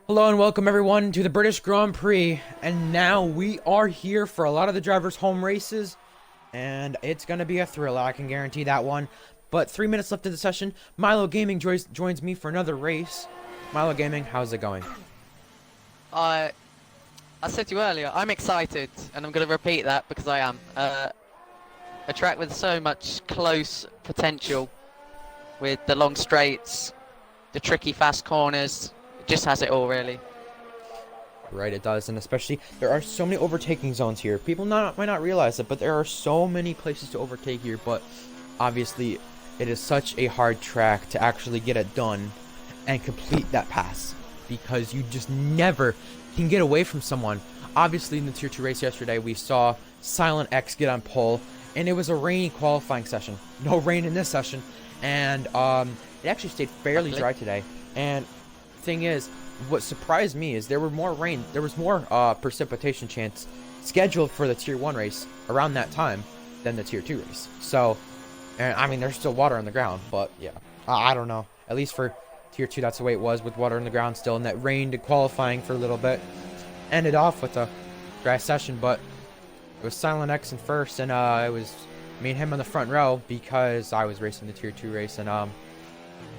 Hello and welcome everyone to the British Grand Prix, and now we are here for a lot of the drivers' home races, and it's going to be a thriller, I can guarantee that one. But 3 minutes left of the session. Milo Gaming joins me for another race. Milo Gaming, how's it going? I I said to you earlier, I'm excited, and I'm going to repeat that because I am. A track with so much close potential, with the long straights, the tricky fast corners, it just has it all really. Right, it does, and especially there are so many overtaking zones here. People might not realize it, but there are so many places to overtake here, but obviously it is such a hard track to actually get it done and complete that pass, because you just never can get away from someone. Obviously in the Tier 2 race yesterday, we saw Silent X get on pole, and it was a rainy qualifying session. No rain in this session, and it actually stayed fairly dry today. And thing is, what surprised me is there was more precipitation chance scheduled for the Tier 1 race around that time than the Tier 2 race. So, and I mean, there's still water on the ground, but yeah, I don't know. At least for Tier 2, that's the way it was, with water on the ground still, and that rained qualifying for a little bit. Ended off with a dry session, but it was Silent X in first, and it was me and him on the front row because I was racing the Tier 2 race, and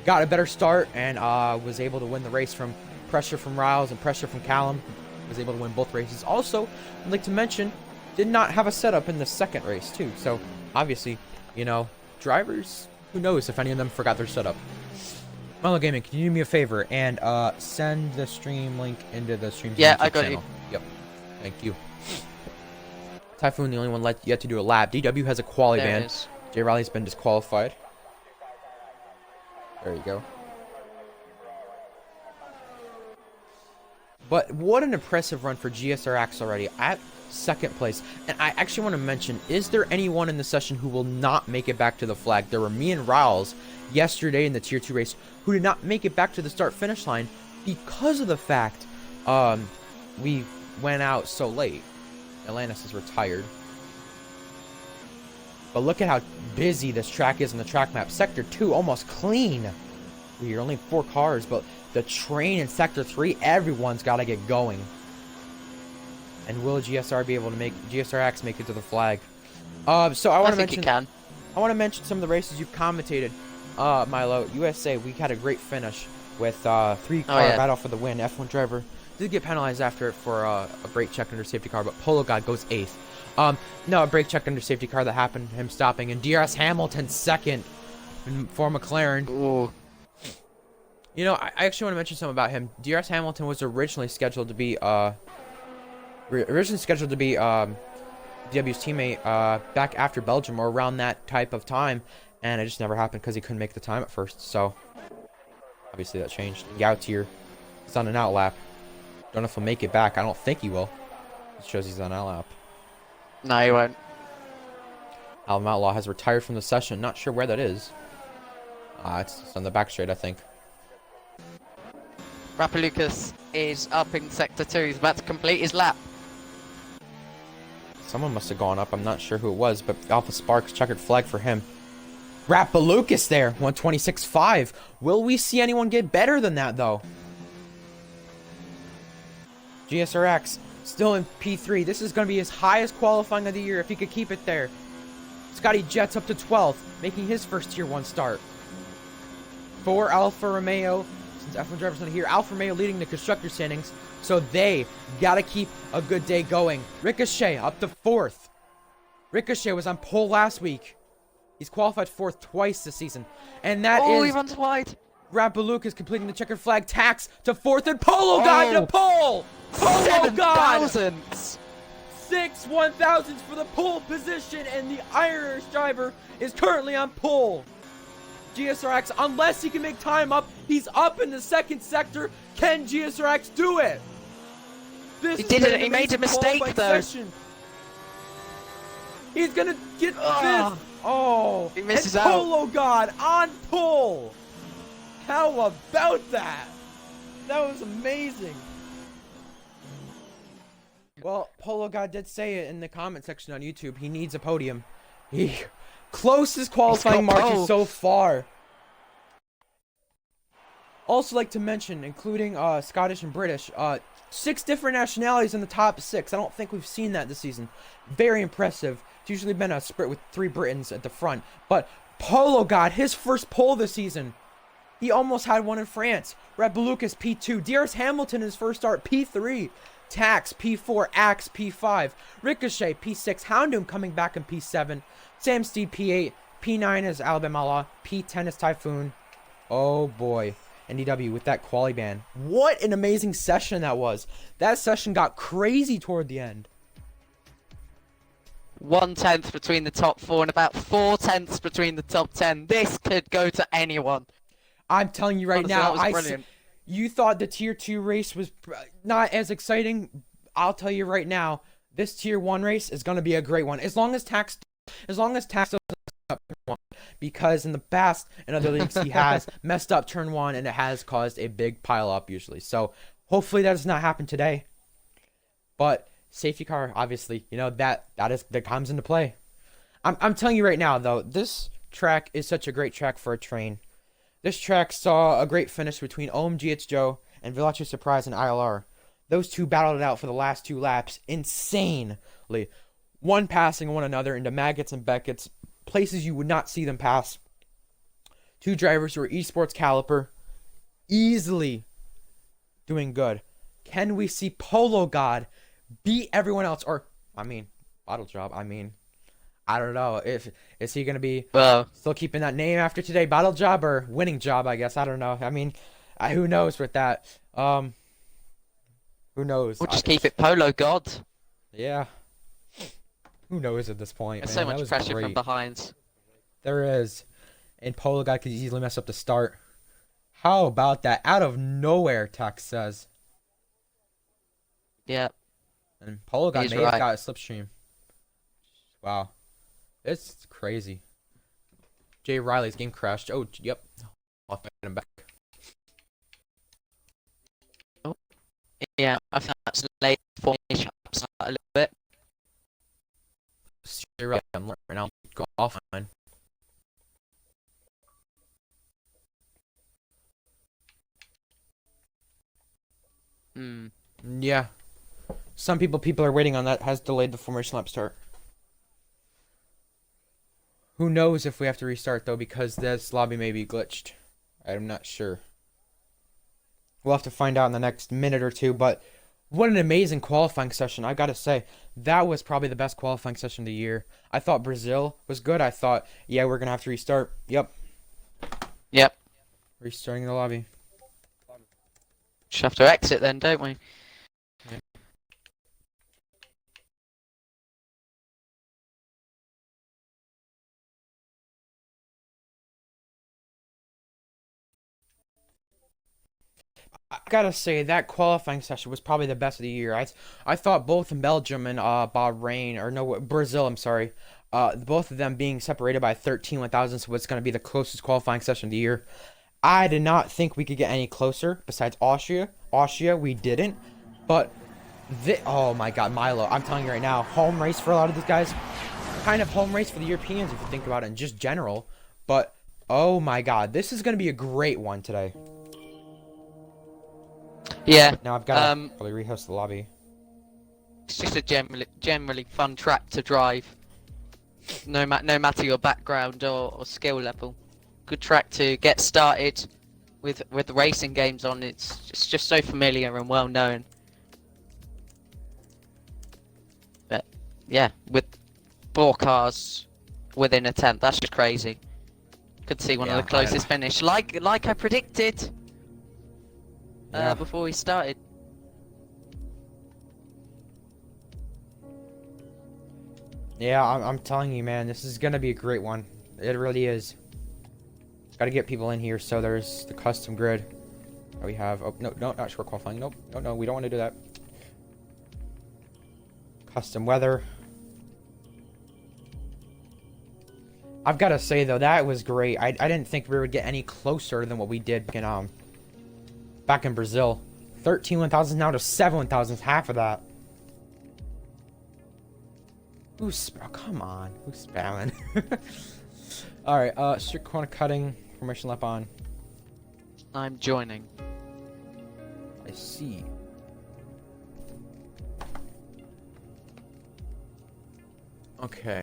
got a better start, and was able to win the race from pressure from Riles and pressure from Callum. Was able to win both races. Also, I'd like to mention, did not have a setup in the second race too. So obviously, you know, drivers, who knows if any of them forgot their setup. Milo Gaming, can you do me a favor and send the stream link into the stream Yeah, YouTube I got channel? you. Yep. Thank you. Typhoon, the only one yet to do a lap. DW has a quali There it ban. is. J Riley's been disqualified. There you go. But what an impressive run for GSRX already at second place. And I actually want to mention, is there anyone in the session who will not make it back to the flag? There were me and Riles yesterday in the Tier 2 race who did not make it back to the start-finish line because of the fact we went out so late. Atlantis is retired. But look at how busy this track is on the track map. Sector 2 almost clean. We're only 4 cars, but the train in Sector 3, everyone's got to get going. And will GSRX make it to the flag? So I want to mention, I want to mention some of the races you've commentated. Milo, USA, we had a great finish with 3 car battle for the win. F1 driver did get penalized after it for a brake check under safety car, but Polo God goes 8th. No, a brake check under safety car that happened, him stopping, and DRS Hamilton 2nd for McLaren. Ooh. You know, I actually want to mention something about him. DRS Hamilton was originally scheduled to be DW's teammate back after Belgium or around that type of time, and it just never happened because he couldn't make the time at first. So obviously that changed. Gautier is on an outlap. Don't know if he'll make it back. I don't think he will. It shows he's on outlap. No, he won't. Alvin Outlaw has retired from the session. Not sure where that is. It's on the back straight, I think. Rapalucas is up in Sector 2. He's about to complete his lap. Someone must have gone up. I'm not sure who it was, but Alpha Sparks, checkered flag for him. Rapalucas there, 126.5. Will we see anyone get better than that, though? GSRX, still in P3. This is going to be his highest qualifying of the year if he could keep it there. Scotty Jets up to 12th, making his first Tier 1 start. For Alfa Romeo, since F1 driver's not here, Alfa Romeo leading the constructor standings, so they gotta keep a good day going. Ricochet up to 4th. Ricochet was on pole last week. He's qualified 4th twice this season, and that is he runs wide. Rapalucas completing the checkered flag. Tax to 4th, and Polo God to pole. Polo God 7,000s. 6 1,000s for the pole position, and the Irish driver is currently on pole. GSRX, unless he can make time up, he's up in the second sector. Can GSRX do it? This He didn't. He made a mistake though. He's gonna get 5th. Oh, He misses and out. Polo God on pole. How about that? That was amazing. Well, Polo God did say it in the comment section on YouTube. He needs a podium. He closest qualifying margin so far. Also like to mention, including Scottish and British, 6 different nationalities in the top 6. I don't think we've seen that this season. Very impressive. It's usually been a sprint with 3 Britons at the front. But Polo got his first pole this season. He almost had one in France. Red Lucas P2. Darius Hamilton his first start P3. Tax P4. Axe P5. Ricochet P6. Houndoom coming back in P7. Sam Steed P8. P9 is Alabama Law. P10 is Typhoon. Oh boy. NDW with that quali ban. What an amazing session that was. That session got crazy toward the end. 1/10 between the top 4 and about 4/10 between the top 10. This could go to anyone. I'm telling you right Honestly, now, that was brilliant. You thought the tier 2 race was not as exciting. I'll tell you right now, this tier 1 race is going to be a great one. As long as Tax doesn't up turn 1, because in the past in other leagues he has messed up turn 1 and it has caused a big pile up usually. So hopefully that does not happen today. But safety car, obviously, you know, that comes into play. I'm telling you right now though, this track is such a great track for a train. This track saw a great finish between OMGH Joe and Villaggio Surprise and ILR. Those two battled it out for the last 2 laps insanely. One passing one another into Maggots and Beckett's, places you would not see them pass. 2 drivers who are esports caliber, easily doing good. Can we see Polo God beat everyone else? Or, I mean, Bottle Job, I don't know. Is he gonna be still keeping that name after today, Bottle Job or Winning Job? I guess I don't know. I mean, who knows with that? Who knows? We'll just keep it Polo God. Yeah. Who knows at this point? There's man. so much pressure from behind. There is, and Polo guy could easily mess up the start. How about that? Out of nowhere, Tex says. Yeah. And Polo guy He's may have right. got a slipstream. Wow. It's crazy. Jay Riley's game crashed. Oh, yep. I'll get him back. Yeah, I think that's late for me. A little bit. Jay Riley, I'm learning right now. Go offline. Yeah. Some people are waiting on that. Has delayed the formation lap start. Who knows if we have to restart though, because this lobby may be glitched. I'm not sure. We'll have to find out in the next minute or two, but what an amazing qualifying session. I gotta say, that was probably the best qualifying session of the year. I thought Brazil was good. I thought, yeah, we're gonna have to restart. Yep. Restarting the lobby. Just have to exit then, don't we? I gotta say, that qualifying session was probably the best of the year. I thought both in Belgium and Bahrain, or no, Brazil, I'm sorry, both of them being separated by 13 1,000, so it's gonna be the closest qualifying session of the year. I did not think we could get any closer besides Austria. We didn't, but oh my God, Milo! I'm telling you right now, home race for a lot of these guys, kind of home race for the Europeans if you think about it in just general. But oh my God, this is gonna be a great one today. Yeah. Now I've got to probably rehost the lobby. It's just a generally fun track to drive. No matter your background or skill level. Good track to get started with the racing games on. It's just so familiar and well known. But yeah, with 4 cars within a 10th, that's just crazy. Could see one of the closest finish, like I predicted. Before we started. Yeah, I'm telling you, man, this is gonna be a great one. It really is. Gotta get people in here. So there's the custom grid. We have, oh no, not short qualifying. Nope, no, we don't want to do that. Custom weather. I've got to say though, that was great. I didn't think we would get any closer than what we did back in Brazil. 13 1,000 now to 7 1,000, half of that. Who's come on, who's spamming? All right, strict corner cutting, formation lap on. I'm joining. I see. Okay.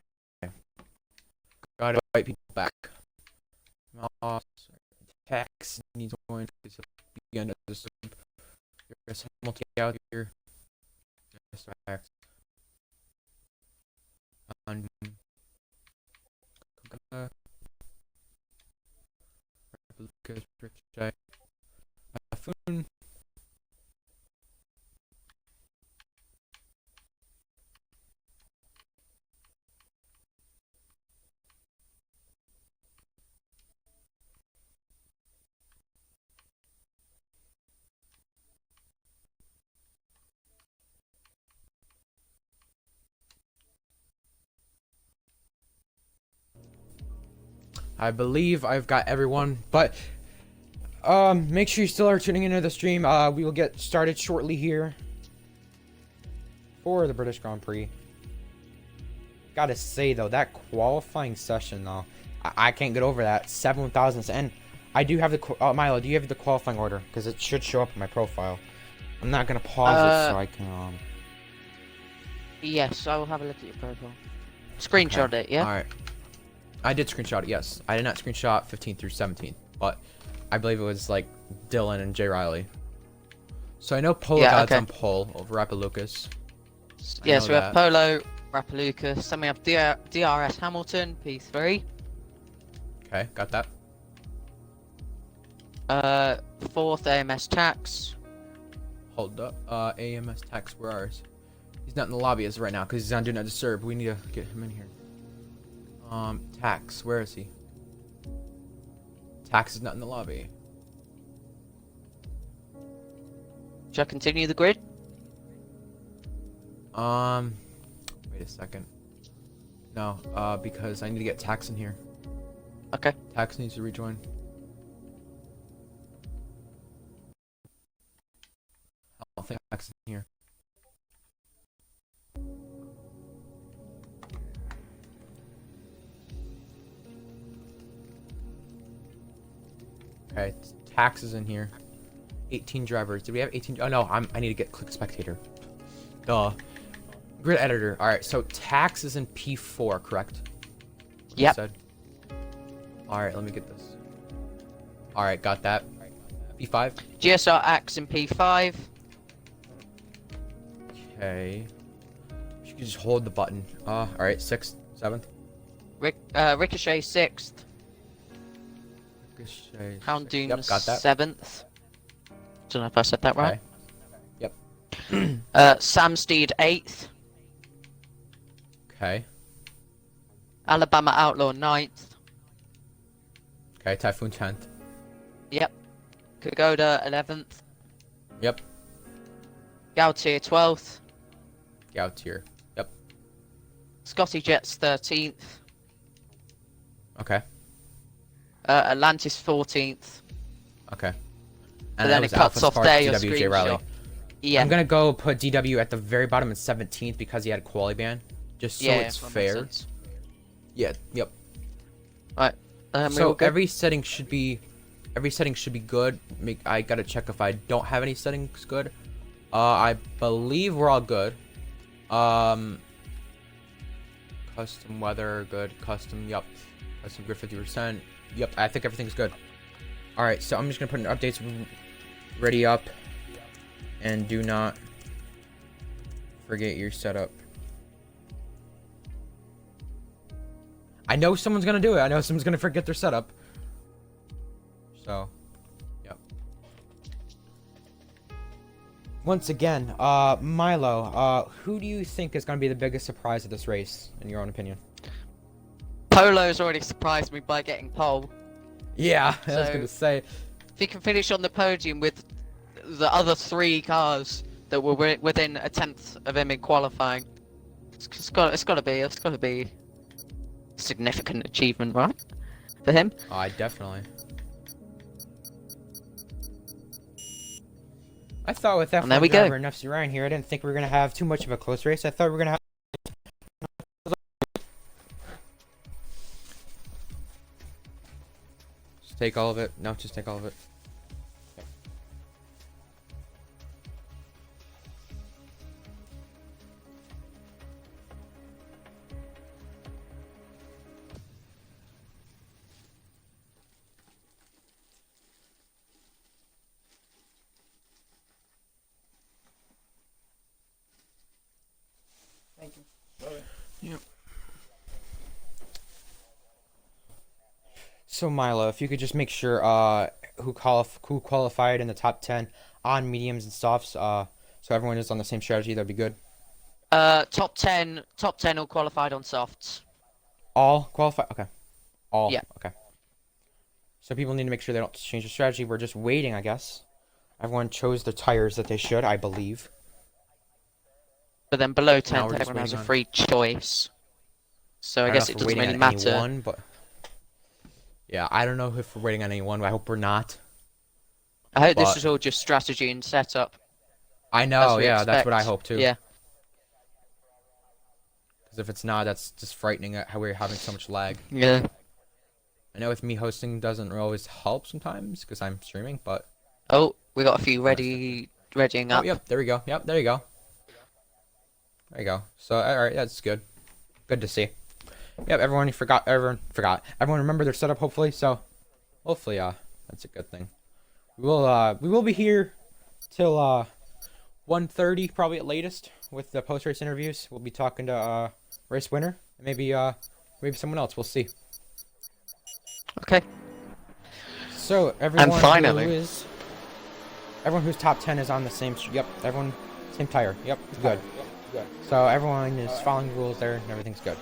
Gotta invite people back. Tax needs one to begin as a multi out here. Tax. I believe I've got everyone, but make sure you still are tuning into the stream. We will get started shortly here for the British Grand Prix. Gotta say though, that qualifying session though, I can't get over that 7,000. And I do have the Milo. Do you have the qualifying order? Because it should show up in my profile. I'm not gonna pause it so I can. Yes, I will have a look at your profile. Screenshot it, yeah. All right. I did screenshot it. Yes, I did not screenshot 15 through 17, but I believe it was like Dylan and Jay Riley. So I know Polo God's on pole over Rapalucas. Yeah, so we have Polo, Rapalucas, then we have DRS Hamilton, P3. Okay, got that. Fourth AMS Tax. Hold up. AMS Tax, where are he? He's not in the lobby as right now because he's on Do Not Disturb. We need to get him in here. Tax, where is he? Tax is not in the lobby. Should I continue the grid? Wait a second. No, because I need to get Tax in here. Okay. Tax needs to rejoin. I don't think Tax is in here. Okay, Tax is in here. 18 drivers. Did we have 18? Oh no, I need to get click spectator. Duh. Grid editor. All right, so Tax is in P4, correct? Yep. All right, let me get this. All right, got that. P5. GSR Axe in P5. Okay. You can just hold the button. All right, 6th, 7th. Ricochet 6th. Ricochet. Houndoom Yep, got that. 7th. Don't know if I said that right. Okay. Yep. Sam Steed 8th. Okay. Alabama Outlaw 9th. Okay, Typhoon 10th. Yep. Kagoda 11th. Yep. Gautier 12th. Gautier. Yep. Scotty Jets 13th. Okay. Atlantis 14th. Okay. And then it cuts off there your DWJ Rally. screenshot. Yeah. I'm gonna go put DW at the very bottom in 17th because he had a quality ban, just so it's fair. Yeah. Yep. Right. So every setting should be good. I gotta check if I don't have any settings good. I believe we're all good. Custom weather good. Custom. Yep. Custom grid 50%. Yep. I think everything's good. All right. So I'm just gonna put in updates ready up, and do not forget your setup. I know someone's gonna do it. I know someone's gonna forget their setup. So, yep. Once again, Milo, who do you think is gonna be the biggest surprise of this race, in your own opinion? Polo's already surprised me by getting pole. Yeah, I was gonna say. If he can finish on the podium with the other 3 cars that were within a 10th of him in qualifying, it's gotta be significant achievement, right? For him? Definitely. I thought with that driver and FC Ryan here, I didn't think we were gonna have too much of a close race. I thought we were gonna have. Just take all of it. No, just take all of it. Yep. So Milo, if you could just make sure who qualified in the top 10 on mediums and softs, so everyone is on the same strategy, that'd be good. Top ten all qualified on softs. All qualified? Okay. All. Yeah. Okay. So people need to make sure they don't change their strategy. We're just waiting, I guess. Everyone chose the tires that they should, I believe. But then below Now 10th, we're just everyone has a waiting on- free choice. So I don't guess know it if we're doesn't waiting really on matter. anyone, but yeah, I don't know if we're waiting on anyone. But I hope we're not. I hope this But- is all just strategy and setup. I as know, we yeah, that's what I expect. hope too. Yeah. Because if it's not, that's just frightening at how we're having so much lag. Yeah. I know with me hosting doesn't always help sometimes because I'm streaming, but Oh, we got a few readying oh, up. yep, there we go. Yep, there you go. There you go. So all right, that's good. Good to see. Yep, everyone forgot. Everyone remember their setup hopefully. So hopefully, that's a good thing. We will be here till 1:30 probably at latest with the post race interviews. We'll be talking to race winner and maybe someone else. We'll see. Okay. So everyone finally- everyone who's top 10 is on the same. Yep, everyone same tire. Yep, good. So everyone is following the rules there, and everything's good.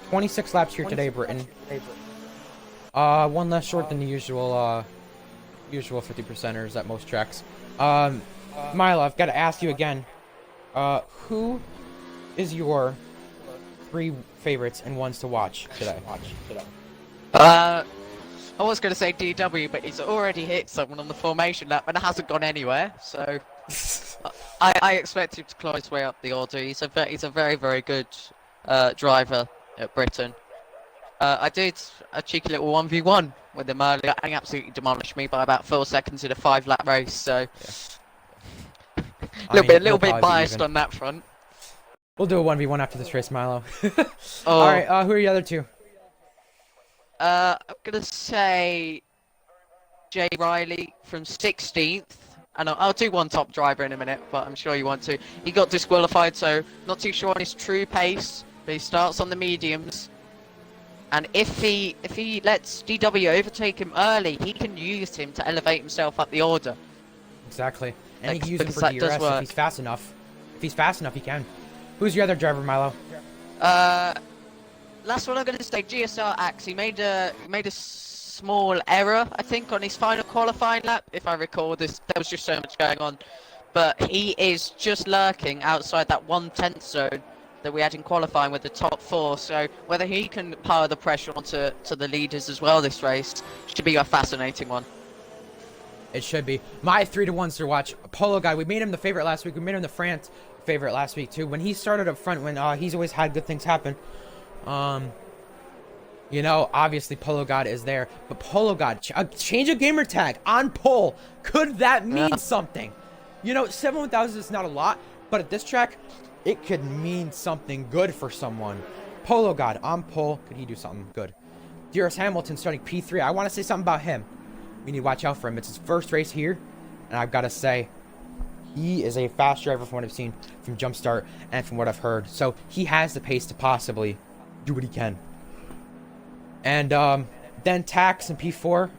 26 laps here today, Britain. One less short than the usual 50%ers at most tracks. Milo, I've got to ask you again. Who is your 3 favorites and ones to watch today? I was going to say DW, but he's already hit someone on the formation lap and it hasn't gone anywhere. So I expect him to claw his way up the order. He's a very, very good driver at Britain. I did a cheeky little 1v1 with him earlier, and he absolutely demolished me by about 4 seconds in a 5-lap race. So a little bit biased on that front. We'll do a 1v1 after this race, Milo. Oh. All right, who are the other 2? I'm gonna say Jay Riley from 16th, and I'll do one top driver in a minute, but I'm sure you want to. He got disqualified, so not too sure on his true pace, but he starts on the mediums. And if he lets DW overtake him early, he can use him to elevate himself up the order. Exactly, and he can use him Because for that does DRS work. if he's fast enough. If he's fast enough, he can. Who's your other driver, Milo? Last one I'm going to say GSR Axe. He made a small error, I think, on his final qualifying lap. If I recall, there was just so much going on, but he is just lurking outside that 1/10 zone that we had in qualifying with the top 4. So whether he can power the pressure onto the leaders as well this race should be a fascinating one. It should be. My 3 to 1s to watch. Polo Guy. We made him the favorite last week. We made him the France favorite last week too. When he started up front, when he's always had good things happen. You know, obviously Polo God is there, but Polo God, change a gamer tag on pole. Could that mean something? You know, 7-1000 is not a lot, but at this track, it could mean something good for someone. Polo God on pole, could he do something good? Dearest Hamilton starting P3. I want to say something about him. We need to watch out for him. It's his first race here, and I've got to say, he is a fast driver from what I've seen from Jumpstart and from what I've heard. So he has the pace to possibly do what he can. And then Tax and P4.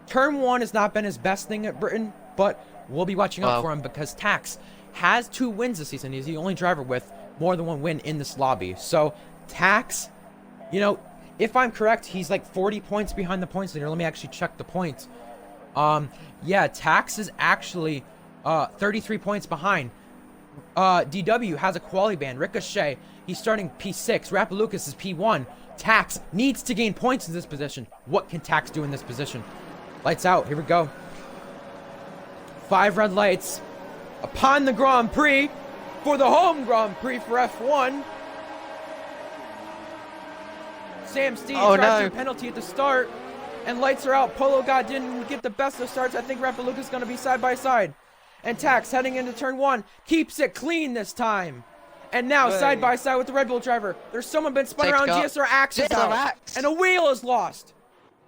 Turn 1 has not been his best thing at Britain, but we'll be watching out for him because Tax has 2 wins this season. He's the only driver with more than 1 win in this lobby. So Tax, you know, if I'm correct, he's like 40 points behind the points leader. Let me actually check the points. Yeah, Tax is actually 33 points behind. DW has a quali ban. Ricochet, he's starting P6. Rapalucas is P1. Tax needs to gain points in this position. What can Tax do in this position? Lights out. Here we go. 5 red lights upon the Grand Prix for the home Grand Prix for F1. Sam Steed tries to penalty at the start, and lights are out. Polo God didn't get the best of starts. I think Rapaluca's going to be side by side. And Tax heading into turn 1 keeps it clean this time. And now side by side with the Red Bull driver. There's someone been spun around. GSR Axe is out. And a wheel is lost.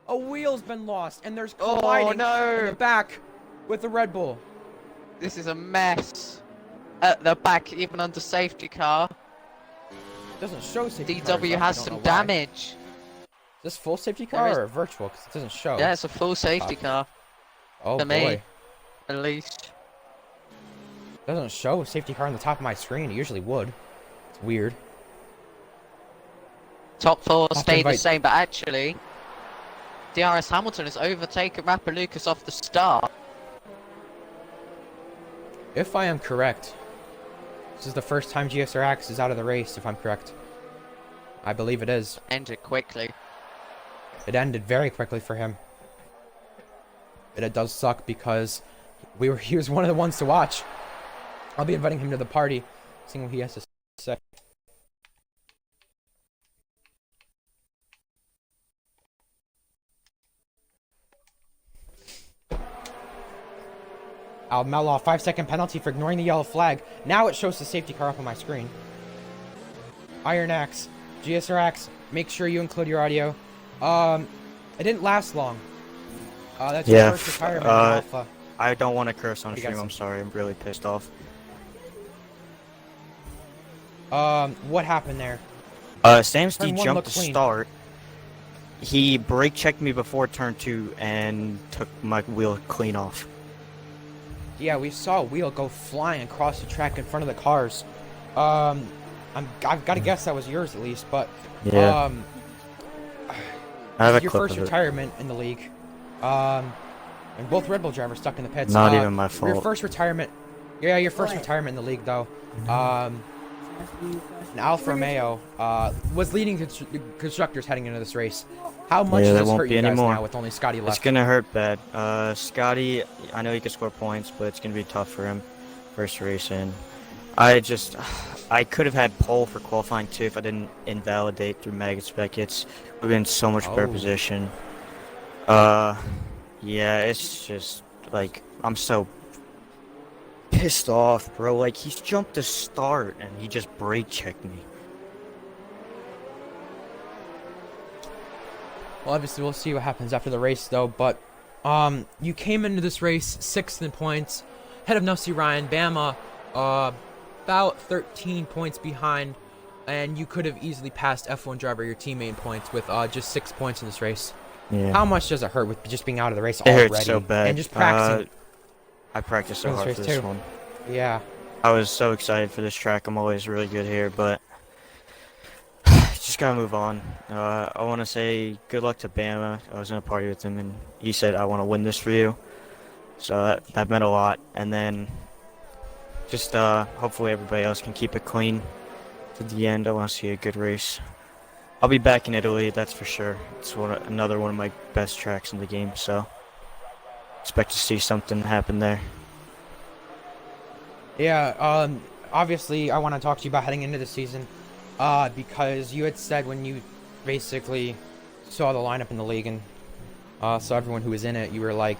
A wheel's been lost. And there's colliding in the back with the Red Bull. This is a mess. At the back, even under safety car. It doesn't show safety cars DW up, I has don't some know why. damage. Is this full safety There car is- or virtual? Because it doesn't show. Yeah, it's a full safety car. Oh For boy. me, at least. It doesn't show a safety car on the top of my screen. It usually would. It's weird. Top four Have to stayed the invite- same, but actually, DRS Hamilton has overtaken Rapalucas off the start. If I am correct, this is the first time GSRX is out of the race, if I'm correct. I believe it is. Ended quickly. It ended very quickly for him. And it does suck because he was one of the ones to watch. I'll be inviting him to the party, seeing what he has to say. Mellaw, 5-second penalty for ignoring the yellow flag. Now it shows the safety car up on my screen. Iron Axe, GSRX, make sure you include your audio. It didn't last long. That's your first retirement in Alpha. I don't want to curse on You stream, guys- I'm sorry, I'm really pissed off. What happened there? Samsty Turn one jumped looked to clean. start. He brake checked me before turn 2 and took my wheel clean off. Yeah, we saw a wheel go flying across the track in front of the cars. I've got to guess that was yours at least, but Yeah. I have a your clip first of it. retirement in the league. And both Red Bull drivers stuck in the pits. Not even my Your fault. first retirement. Yeah, your first retirement in the league, though. And Alfa Romeo was leading constructors heading into this race. How much Yeah, there does this won't hurt be you any guys more. now with only Scotty It's left? gonna hurt bad. Scotty, I know he can score points, but it's gonna be tough for him. First race in. I could have had pole for qualifying too if I didn't invalidate through maggot spec. We've been in so much better Oh. position. Yeah, it's just like I'm so pissed off, bro. Like he's jumped to start and he just brake checked me. Well, obviously, we'll see what happens after the race, though. But you came into this race 6th in points, ahead of Nelsie Ryan, Bama, about 13 points behind, and you could have easily passed F1 driver your teammate in points with just 6 points in this race. Yeah. How much does it hurt with just being out of the race It already? hurts so bad. And just practicing. I practiced so For this hard race for this too. one. Yeah. I was so excited for this track. I'm always really good here, but just gotta move on. I want to say good luck to Bama. I was in a party with him, and he said, "I want to win this for you." So that meant a lot. And then just hopefully everybody else can keep it clean to the end. I want to see a good race. I'll be back in Italy, that's for sure. It's another one of my best tracks in the game, so expect to see something happen there. Yeah, obviously, I want to talk to you about heading into the season, because you had said when you basically saw the lineup in the league and saw everyone who was in it, you were like,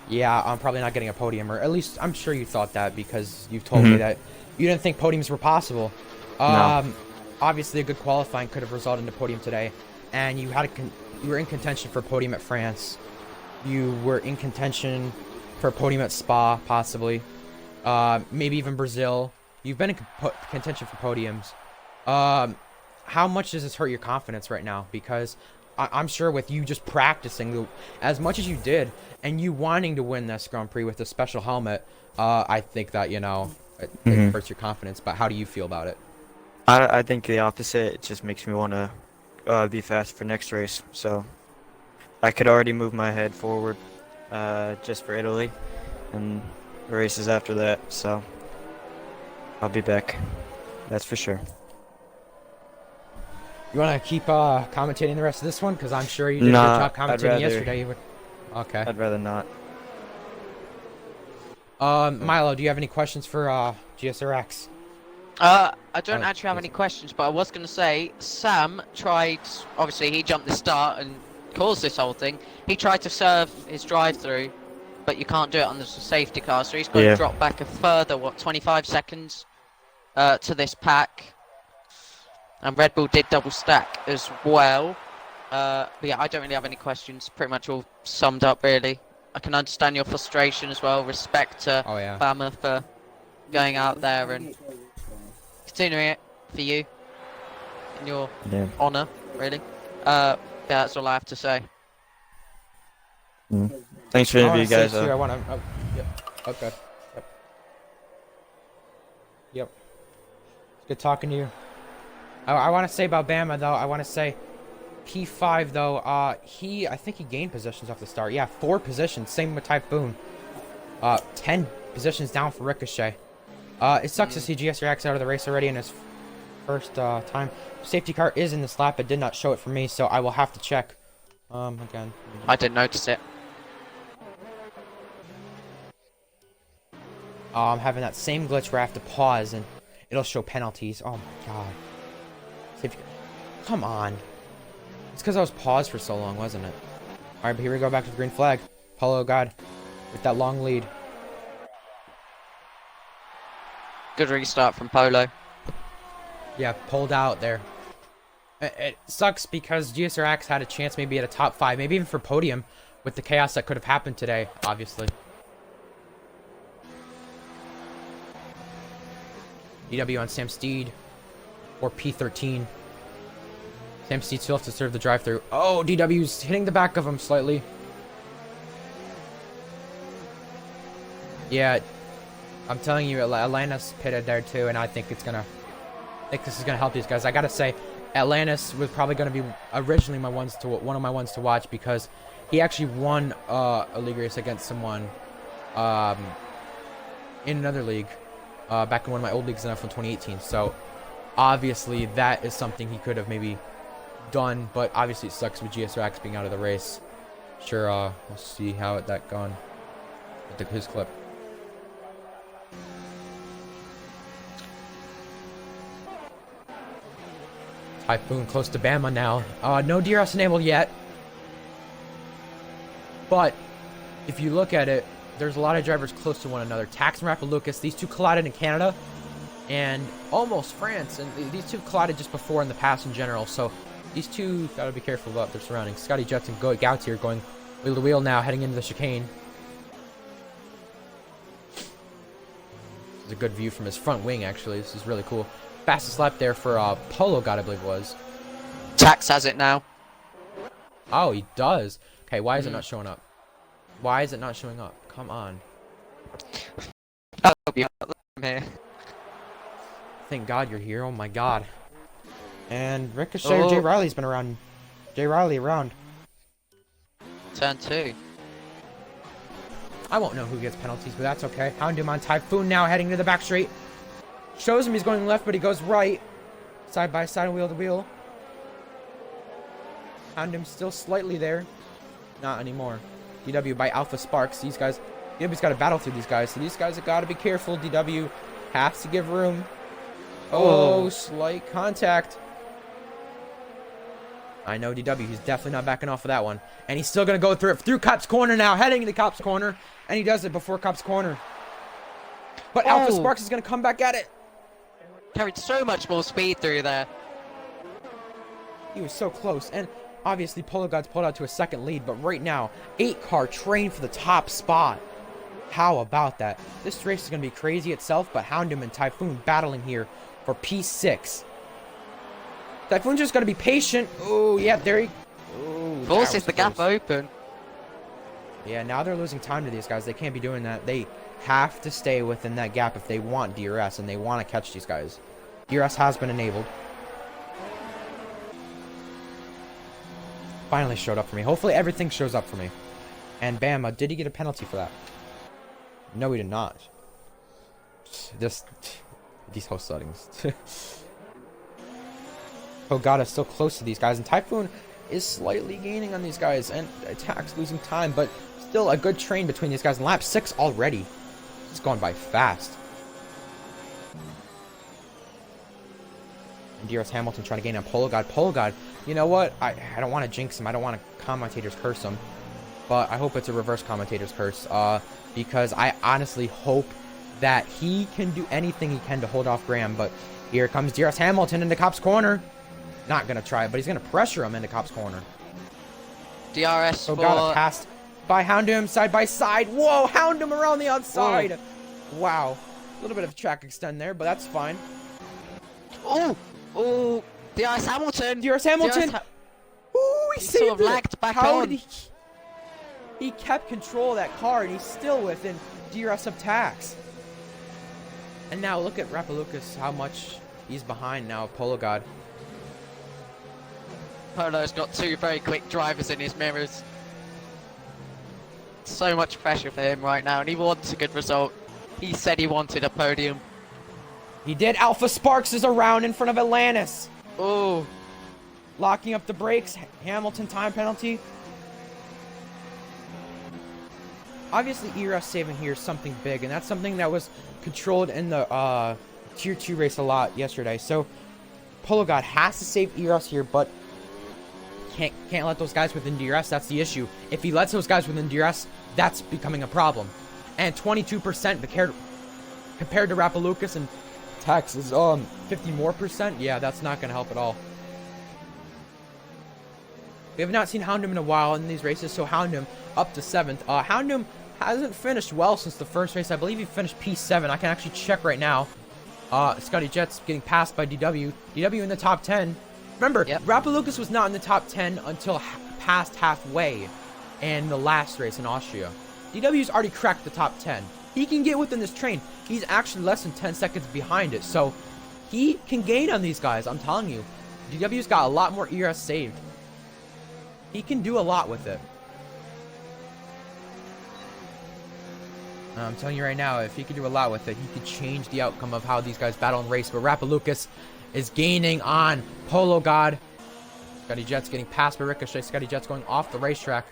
yeah, I'm probably not getting a podium, or at least I'm sure you thought that because you've told me that you didn't think podiums were possible. No. Obviously, a good qualifying could have resulted in a podium today, and you were in contention for a podium at France. You were in contention for a podium at Spa, possibly. Maybe even Brazil. You've been in contention for podiums. How much does this hurt your confidence right now? Because I'm sure with you just practicing as much as you did, and you wanting to win this Grand Prix with a special helmet, I think that, it hurts your confidence. But how do you feel about it? I think the opposite. It just makes me want to be fast for next race. So I could already move my head forward just for Italy and the races after that. So I'll be back. That's for sure. You want to keep commentating the rest of this one? Because I'm sure you did a Nah, good job I'd commentating rather- yesterday. Okay. I'd rather not. Milo, do you have any questions for GSRX? I don't Oh, actually have yes. any questions, but I was going to say, Sam tried, obviously he jumped the start and caused this whole thing. He tried to serve his drive-through, but you can't do it on the safety car, so he's got Yeah. to drop back a further, 25 seconds to this pack. And Red Bull did double stack as well. But yeah, I don't really have any questions. Pretty much all summed up, really. I can understand your frustration as well. Respect to Oh, yeah. Bama for going out there and continuing it for you. in your Yeah. honor, really. Yeah, that's all I have to say. Thanks for the I want interview, to say guys. too. I want to. Oh, yep. Okay. Yep. Yep. It's good talking to you. I want to say about Bama though. I want to say P5 though. I think he gained positions off the start. Yeah, 4 positions. Same with Typhoon. 10 positions down for Ricochet. It sucks to see GSRX out of the race already in his first time. Safety car is in this lap. It did not show it for me, so I will have to check. Again. I didn't notice it. I'm having that same glitch where I have to pause and it'll show penalties. Oh my god. Safety car. Come on. It's because I was paused for so long, wasn't it? Alright, but here we go back to the green flag. Polo God with that long lead. Good restart from Polo. Yeah, pulled out there. It sucks because GSRX had a chance maybe at a top 5, maybe even for podium with the chaos that could have happened today, obviously. DW on Sam Steed or P13. Sam Steed still have to serve the drive-through. Oh, DW's hitting the back of him slightly. Yeah, I'm telling you, Atlantis pitted there too, and I think this is gonna help these guys. I gotta say, Atlantis was probably gonna be originally one of my ones to watch because he actually won a league race against someone in another league back in one of my old leagues in F1 2018. So obviously that is something he could have maybe done, but obviously it sucks with GSRX being out of the race. Sure, we'll see how that gone with his clip. Typhoon close to Bama now. No DRS enabled yet. But if you look at it, there's a lot of drivers close to one another. Tax and Rapid Lucas, these two collided in Canada and almost France. And these two collided just before in the past in general. So these two gotta be careful about their surroundings. Scotty Jets and Gautier going wheel to wheel now, heading into the chicane. This is a good view from his front wing, actually. This is really cool. Fastest lap there for Polo God, I believe it was. Tax has it now. Oh, he does. Okay, why is it not showing up? Why is it not showing up? Come on. Oh, yeah, I'm here. Thank God you're here. Oh my God. And Ricochet or Jay Riley's been around. Jay Riley around. Turn 2. I won't know who gets penalties, but that's okay. Houndoom on Typhoon now, heading to the back straight. Shows him he's going left, but he goes right. Side by side, wheel to wheel. Houndoom still slightly there. Not anymore. DW by Alpha Sparks. These guys, DW's got to battle through these guys, so these guys have got to be careful. DW has to give room. Oh, slight contact. I know DW, he's definitely not backing off of that one. And he's still going to go through it, through Cop's corner now, heading into Cop's corner. And he does it before Cop's corner. But Alpha Sparks is going to come back at it. Carried so much more speed through there. He was so close. And obviously, Polo God's pulled out to a second lead. But right now, 8-car train for the top spot. How about that? This race is going to be crazy itself, but Houndoom and Typhoon battling here for P6. Typhoon's just going to be patient. Oh, yeah, there he... Forces the gap open. Yeah, now they're losing time to these guys. They can't be doing that. They have to stay within that gap if they want DRS and they want to catch these guys. DRS has been enabled. Finally showed up for me. Hopefully everything shows up for me. And Bama, did he get a penalty for that? No, he did not. Just these host settings. Hogata still close to these guys, and Typhoon is slightly gaining on these guys, and Attack's losing time, but still a good train between these guys. In lap 6 already. It's gone by fast. And DRS Hamilton trying to gain on Polo God. Polo God, you know what? I don't want to jinx him. I don't want to commentators curse him. But I hope it's a reverse commentator's curse. Because I honestly hope that he can do anything he can to hold off Graham. But here comes DRS Hamilton into Cop's corner. Not going to try it, but he's going to pressure him into Cop's corner. DRS So for... got a pass by Houndoom side by side. Whoa, Houndoom around the outside. Whoa. Wow. A little bit of track extend there, but that's fine. Oh, DRS Hamilton. DRS Hamilton. Ooh, he He saved sort of it. lagged back How on. did he kept control of that car, and he's still within DRS of tax. And now look at Rapalucas, how much he's behind now, Polo God. Polo's got two very quick drivers in his mirrors. So much pressure for him right now, and he wants a good result. He said he wanted a podium. He did. Alpha Sparks is around in front of Atlantis. Oh, Locking up the brakes. Hamilton time penalty. Obviously, ERS saving here is something big, and that's something that was controlled in the Tier 2 race a lot yesterday. So, Polo God has to save ERS here, but can't let those guys within DRS. That's the issue. If he lets those guys within DRS, that's becoming a problem. And 22% compared to Rapalucas and Tex is 50 more percent. Yeah, that's not going to help at all. We have not seen Houndoom in a while in these races, so Houndoom up to 7th. Houndoom hasn't finished well since the first race. I believe he finished P7. I can actually check right now. Scotty Jets getting passed by DW. DW in the top 10. Remember, yep. Rapalucas was not in the top 10 until past halfway in the last race in Austria. DW's already cracked the top 10. He can get within this train. He's actually less than 10 seconds behind it, so he can gain on these guys, I'm telling you. DW's got a lot more ERS saved. He can do a lot with it. I'm telling you right now, if he could do a lot with it, he could change the outcome of how these guys battle and race. But Rapalucas is gaining on Polo God. Scotty Jets getting passed by Ricochet. Scotty Jets going off the racetrack.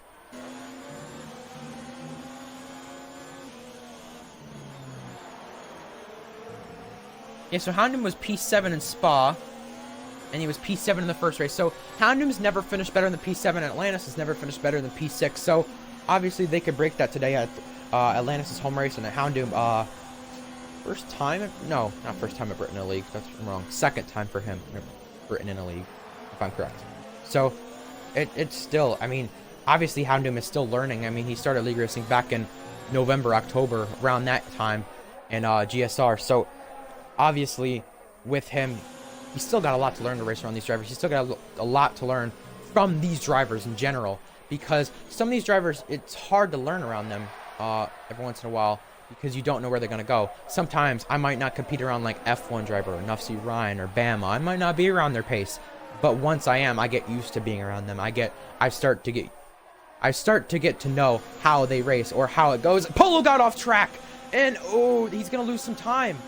Yeah, so Houndoom was P7 in Spa, and he was P7 in the first race. So Houndoom's never finished better than P7, and Atlantis has never finished better than P6. So obviously they could break that today at Atlantis' home race, and at Houndoom, first time? No, not first time at Britain in a league. That's wrong. Second time for him at Britain in a league, if I'm correct. So it's still, I mean, obviously Houndoom is still learning. I mean, he started league racing back in November, October, around that time in GSR. So obviously with him, he's still got a lot to learn to race around these drivers. He's still got a lot to learn from these drivers in general, because some of these drivers, it's hard to learn around them every once in a while, because you don't know where they're going to go. Sometimes I might not compete around like F1 driver or Nufsy Ryan or Bama. I might not be around their pace, but once I am, I get used to being around them. I start to get to know how they race or how it goes. Polo got off track, and oh, he's going to lose some time.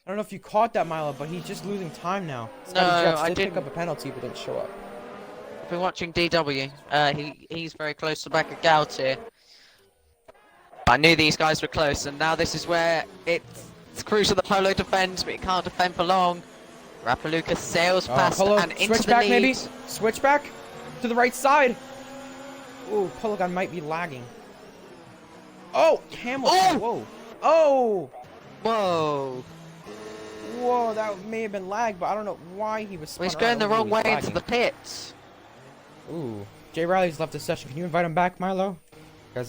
I don't know if you caught that, Milo, but he's just losing time now. No, I didn't. Pick up a penalty, but didn't show up. I've been watching DW. He's very close to the back of Gout here. I knew these guys were close, and now this is where it's crucial that Polo defends, but he can't defend for long. Rapalucas sails past Polo, and into the switchback lead. maybe? Switchback to the right side. Ooh, Polo might be lagging. Oh, Hamilton. Oh! Whoa. Oh! Whoa! Whoa, that may have been lag, but I don't know why he was spun Well, he's going the around. wrong Ooh, way he's into the lagging. pits. Ooh. Jay Riley's left the session. Can you invite him back, Milo?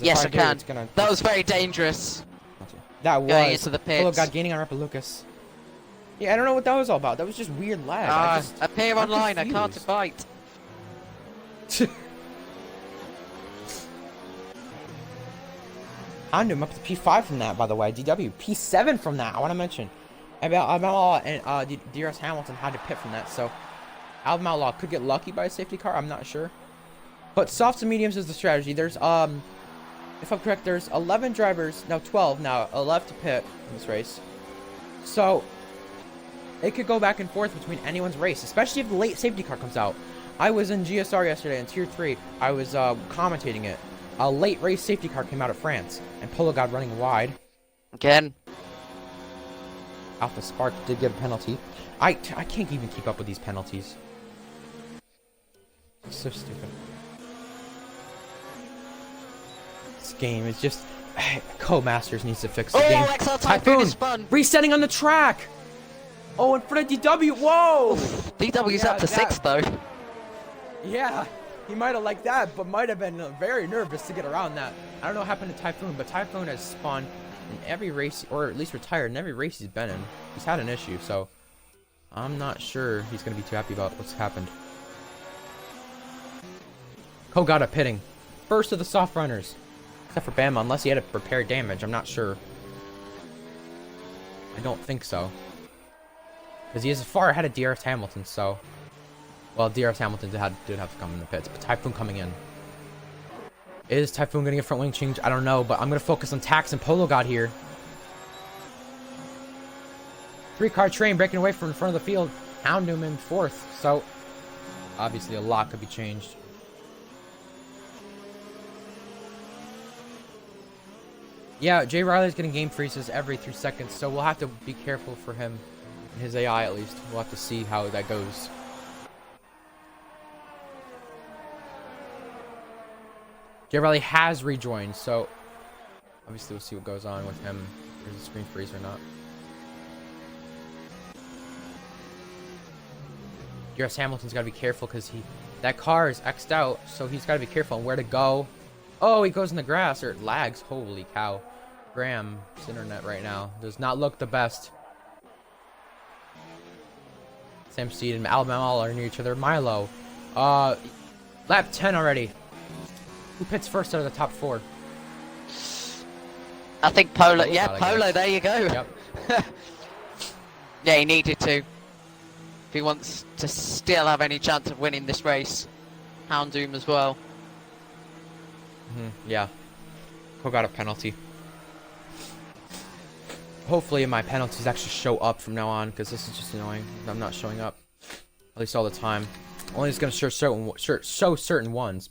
Yes, I can. It's gonna... That was very dangerous. That was. Going into the Polo pits. gaining on Rapalucas. Yeah, I don't know what that was all about. That was just weird lag. Appear I'm online, I can't confused. invite. Houndoom up to P5 from that, by the way. DW P7 from that. I want to mention. Albemarle and DRS Hamilton had to pit from that, so Albemarle could get lucky by a safety car. I'm not sure, but softs and mediums is the strategy. There's if I'm correct, there's 11 drivers now, 12 now, left to pit in this race, so it could go back and forth between anyone's race, especially if the late safety car comes out. I was in GSR yesterday in Tier 3. I was commentating it. A late race safety car came out of France, and Polo got running wide. Again. Alpha Spark did get a penalty. I can't even keep up with these penalties. It's so stupid. This game is just... Codemasters needs to fix the game. Oh, XL Typhoon is spun. Resetting on the track! Oh, in front of DW! Whoa! DW's Yeah, up to 6th, though. Yeah, he might have liked that, but might have been very nervous to get around that. I don't know what happened to Typhoon, but Typhoon has spun in every race, or at least retired in every race he's been in. He's had an issue, so I'm not sure he's going to be too happy about what's happened. Kogata pitting. First of the soft runners. Except for Bama, unless he had to repair damage. I'm not sure. I don't think so. Because he is far ahead of DRS Hamilton, so... Well, DRS Hamilton did have to come in the pits, but Typhoon coming in. Is Typhoon getting a front wing change? I don't know, but I'm going to focus on Tax and Polo God here. 3-car train breaking away from in front of the field. Houndoom in 4th, so... Obviously, a lot could be changed. Yeah, Jay Riley's getting game freezes every 3 seconds, so we'll have to be careful for him. And his AI, at least. We'll have to see how that goes. Jay Riley has rejoined, so... Obviously, we'll see what goes on with him. If there's a screen freeze or not. DRS Hamilton's got to be careful, because that car is X'd out, so he's got to be careful on where to go. Oh, he goes in the grass, or it lags. Holy cow. Graham's internet right now does not look the best. Sam Steed and Alabama are near each other. Milo. Lap 10 already. Who pits first out of the top 4? I think Polo. Polo Yeah, got, Polo. There you go. Yep. Yeah, he needed to. If he wants to still have any chance of winning this race. Houndoom as well. Yeah. Who got a penalty? Hopefully my penalties actually show up from now on, because this is just annoying. I'm not showing up. At least all the time. Only it's going to show certain ones.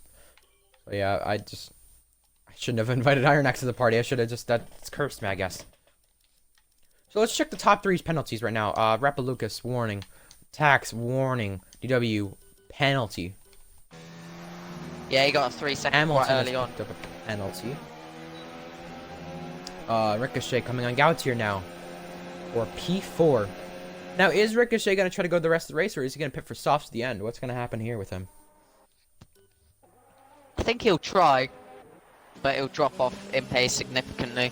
But yeah, I shouldn't have invited Iron X to the party. I should have just... That's cursed me, I guess. So let's check the top 3 penalties right now. Rappa Lucas, warning. Tax, warning. DW, penalty. Yeah, he got a 3 second quite early on. Up a penalty. Ricochet coming on Gautier now. Or P4. Now, is Ricochet going to try to go the rest of the race, or is he going to pit for softs at the end? What's going to happen here with him? I think he'll try, but he'll drop off in pace significantly.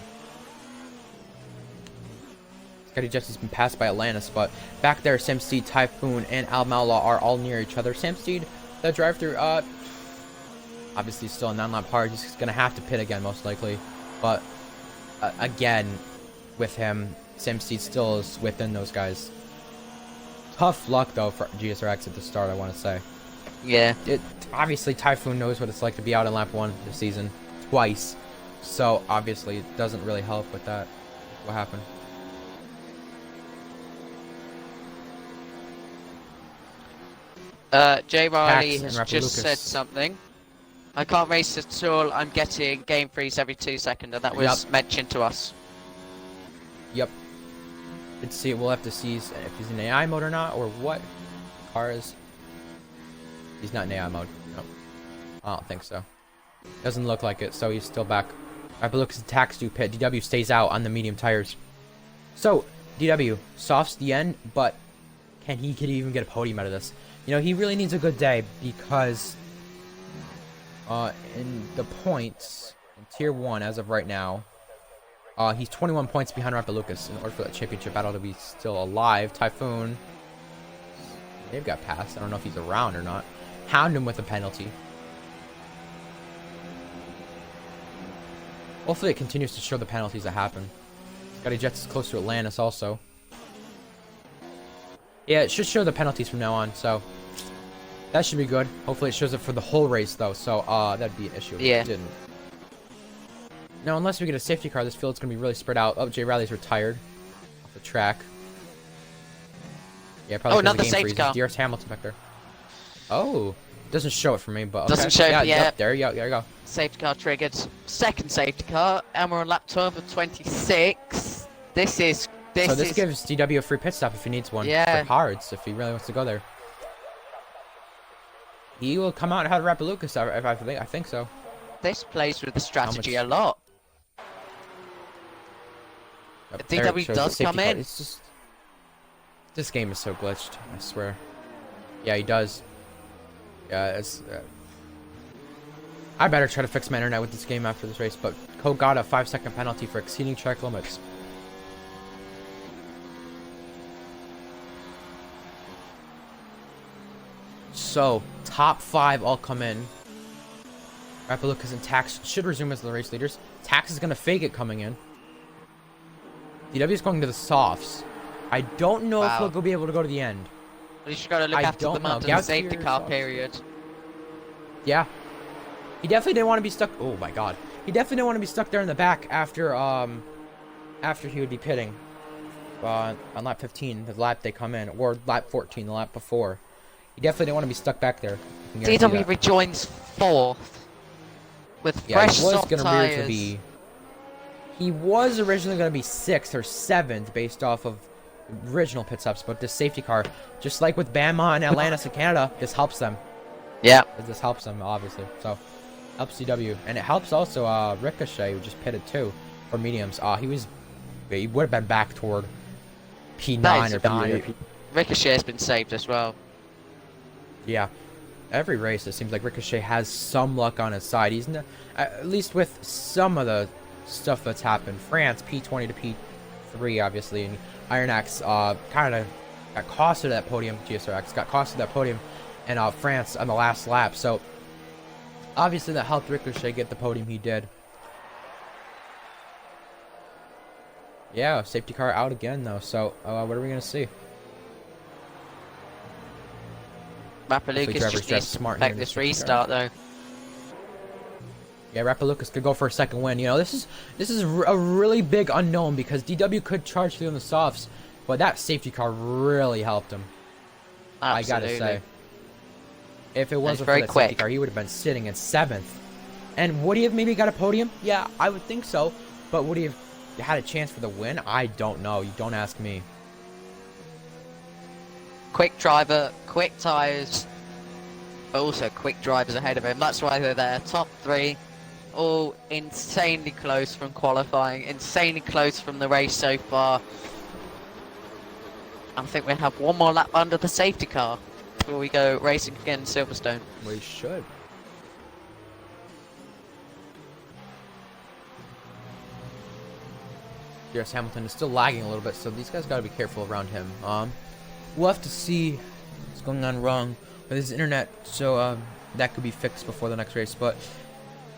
Scotty Jets has been passed by Atlantis, but back there, Sam Steed, Typhoon, and Al Maula are all near each other. Sam Steed, the drive-through, obviously still a 9-lap hard. He's going to have to pit again, most likely. But, again, with him, Sam Steed still is within those guys. Tough luck, though, for GSRX at the start, I want to say. Yeah. Obviously, Typhoon knows what it's like to be out in lap 1 this season. Twice. So, obviously, it doesn't really help with that. What happened? Jay Riley Pax has and just said something. I can't race at all. I'm getting game freeze every 2 seconds, and that was mentioned to us. Yep. Let's see. We'll have to see if he's in AI mode or not, or what. Car is. He's not in AI mode. No. I don't think so. Doesn't look like it, so he's still back. Alright, but look, his attacks do pit. DW stays out on the medium tires. So, DW, softs the end, but can he even get a podium out of this? You know, he really needs a good day, because in the points, in Tier 1 as of right now, he's 21 points behind Rappa Lucas. In order for that championship battle to be still alive, Typhoon, they've got passed. I don't know if he's around or not. Hound him with a penalty. Hopefully it continues to show the penalties that happen. Scotty Jets is close to Atlantis also. Yeah, it should show the penalties from now on, so that should be good. Hopefully it shows it for the whole race, though, so that'd be an issue if it didn't. Now, unless we get a safety car, this field's going to be really spread out. Oh, Jay Riley's retired off the track. Yeah, probably another safety car. DRS Hamilton back there. Oh, doesn't show it for me, but okay. Doesn't show it, yeah. There you go. Safety car triggered. Second safety car, and we're on lap 12 of 26. This gives DW a free pit stop if he needs one. Yeah. For hards, if he really wants to go there. He will come out and have Rappa Lucas, I think so. This plays with the strategy a lot. Yep, DW does come in. It's just... This game is so glitched, I swear. Yeah, he does. Yeah, it's... I better try to fix my internet with this game after this race, but Cole got a 5-second penalty for exceeding track limits. So, top 5 all come in. Rappalucas and Tax should resume as the race leaders. Tax is going to fake it coming in. DW is going to the softs. I don't know if he'll be able to go to the end. At least you gotta look after them under the safety car period. Yeah. He definitely didn't want to be stuck. Oh my god. He definitely didn't want to be stuck there in the back after he would be pitting. On lap 15, the lap they come in, or lap 14, the lap before. He definitely didn't want to be stuck back there. DW rejoins 4th with fresh soft tires. He was originally going to be 6th or 7th based off of original pit stops, but this safety car, just like with Bama and Atlantis in Canada, this helps them. Yeah. This helps them, obviously. So, helps DW. And it helps also Ricochet, who just pitted too, for mediums. He would have been back toward P9 or P8. Ricochet has been saved as well. Yeah. Every race, it seems like Ricochet has some luck on his side. He's at least with some of the stuff that's happened. France, P20 to P3, obviously. And Iron Axe kind of got costed that podium. GSRX got costed that podium in France on the last lap. So, obviously, that helped Ricochet get the podium he did. Yeah, safety car out again, though. So, what are we going to see? Rappalucas just needs to perfect this restart, though. Yeah, Rappalucas could go for a second win. You know, this is a really big unknown because DW could charge through on the softs, but that safety car really helped him. Absolutely. I gotta say. If it wasn't for that safety car, he would have been sitting in 7th. And would he have maybe got a podium? Yeah, I would think so. But would he have had a chance for the win? I don't know. You don't ask me. Quick driver, quick tyres, but also quick drivers ahead of him. That's why they're there. Top 3, all insanely close from qualifying, insanely close from the race so far. I think we'll have one more lap under the safety car before we go racing again in Silverstone. We should. Yes, Hamilton is still lagging a little bit, so these guys got to be careful around him. We'll have to see what's going on wrong with his internet, so that could be fixed before the next race. But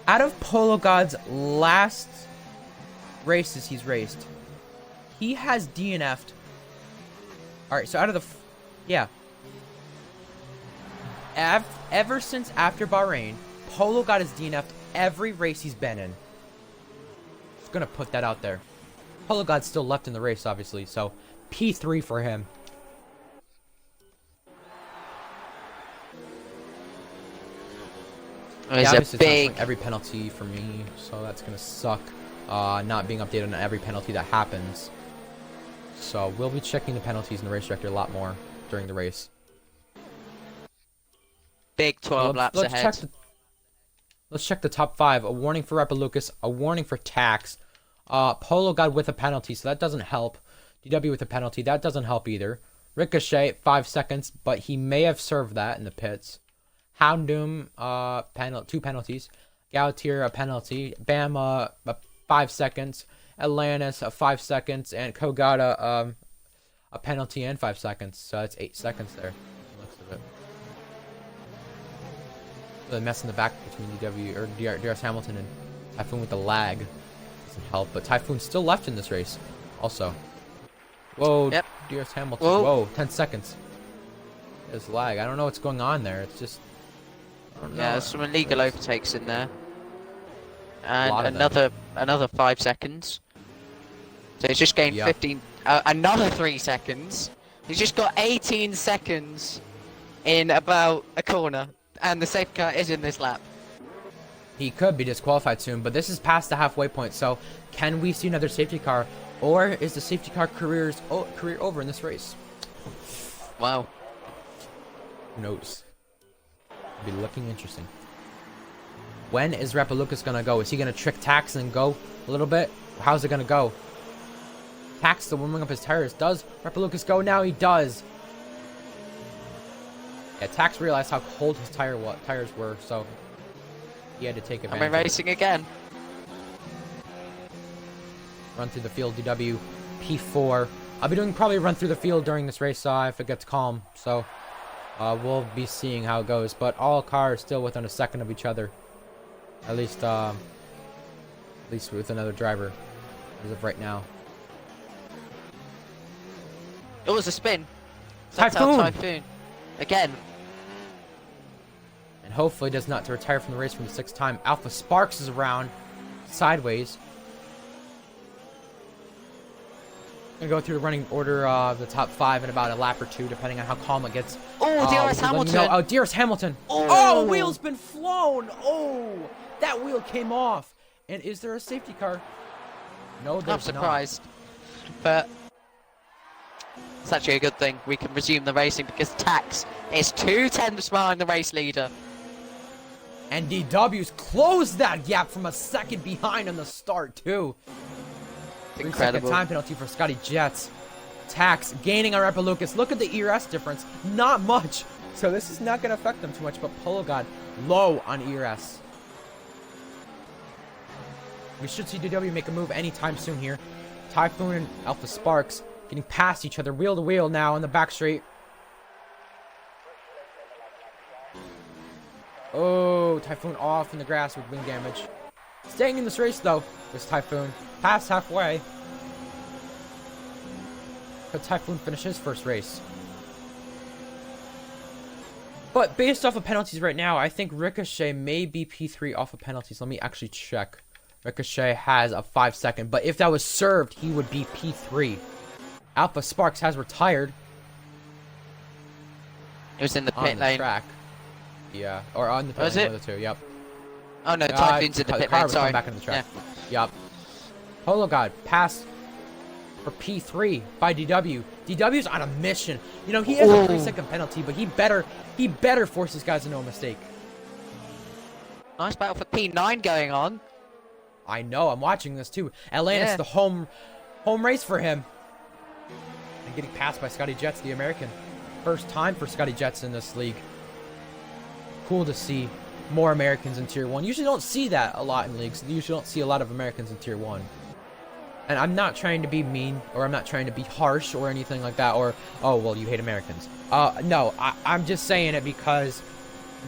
out of Polo God's last races he's raced, he has DNF'd. All right, so out of the ever since after Bahrain, Polo God has DNF'd every race he's been in. Just gonna put that out there. Polo God's still left in the race, obviously, so P3 for him. It's obviously a big it's every penalty for me, so that's gonna suck. Not being updated on every penalty that happens. So we'll be checking the penalties in the race director a lot more during the race. Big 12 laps ahead. Let's check the top 5. A warning for Rappalucas, a warning for Tax. Polo God with a penalty, so that doesn't help. DW with a penalty, that doesn't help either. Ricochet, 5 seconds, but he may have served that in the pits. Houndoom, 2 penalties. Gautier, a penalty. Bama, 5 seconds. Atlantis, 5 seconds. And Kogata, a penalty and 5 seconds. So that's 8 seconds there. Looks of it. The mess in the back between DW or DRS Hamilton and Typhoon with the lag doesn't help. But Typhoon's still left in this race, also. Whoa, yep. DRS Hamilton. Whoa, 10 seconds. There's lag. I don't know what's going on there. It's just. Yeah, there's some illegal overtakes in there. And another 5 seconds. So he's just gained 15. Another 3 seconds. He's just got 18 seconds in about a corner. And the safety car is in this lap. He could be disqualified soon, but this is past the halfway point. So can we see another safety car? Or is the safety car career over in this race? Wow. Who knows? Be looking interesting. When is Rappalucas gonna go? Is he gonna trick Tax and go a little bit? How's it gonna go? Tax still warming up his tires. Does Rappalucas go now? He does. Yeah, Tax realized how cold his tires were, so he had to take advantage. I'm racing again. Run through the field, DW, P4. I'll be doing probably a run through the field during this race if it gets calm. So We'll be seeing how it goes, but all cars still within a second of each other. At least with another driver as of right now. It was a spin. Typhoon! Typhoon. Again. And hopefully does not to retire from the race for the 6th time. Alpha Sparks is around sideways. Gonna go through the running order of the top 5 in about a lap or 2, depending on how calm it gets. Oh, DRS Hamilton. Oh, DRS Hamilton. Oh, wheel's been flown. Oh, that wheel came off. And is there a safety car? No, there's I'm surprised. But it's actually a good thing. We can resume the racing because Tax is 2 tenths behind the race leader. And DW's closed that gap from a second behind on the start, too. Incredible. 3-second time penalty for Scotty Jets. Tax gaining on Repa Lucas. Look at the ERS difference. Not much. So this is not going to affect them too much. But Polo God low on ERS. We should see DW make a move anytime soon here. Typhoon and Alpha Sparks getting past each other wheel to wheel now on the back straight. Oh, Typhoon off in the grass with wing damage. Staying in this race though, this Typhoon. Past halfway. Could Typhoon finish his first race? But based off of penalties right now, I think Ricochet may be P3 off of penalties. Let me actually check. Ricochet has a 5-second, but if that was served, he would be P3. Alpha Sparks has retired. It was in the pit lane. Track. Yeah, or on the pit Was lane, it? one of the two, yep. Oh no, Typhoon's in the pit car lane, was sorry. coming back into the track. Yeah. Yep. Polo God passed for P3 by DW. DW's on a mission. You know, he has a 3-second penalty, but he better force his guys to no mistake. Nice battle for P9 going on. I know, I'm watching this too. Atlantis, Yeah. the home race for him. And getting passed by Scotty Jets, the American. First time for Scotty Jets in this league. Cool to see more Americans in Tier 1. Usually don't see that a lot in leagues. You usually don't see a lot of Americans in Tier 1. And I'm not trying to be mean, or I'm not trying to be harsh or anything like that, or, oh, well, you hate Americans. No, I'm just saying it because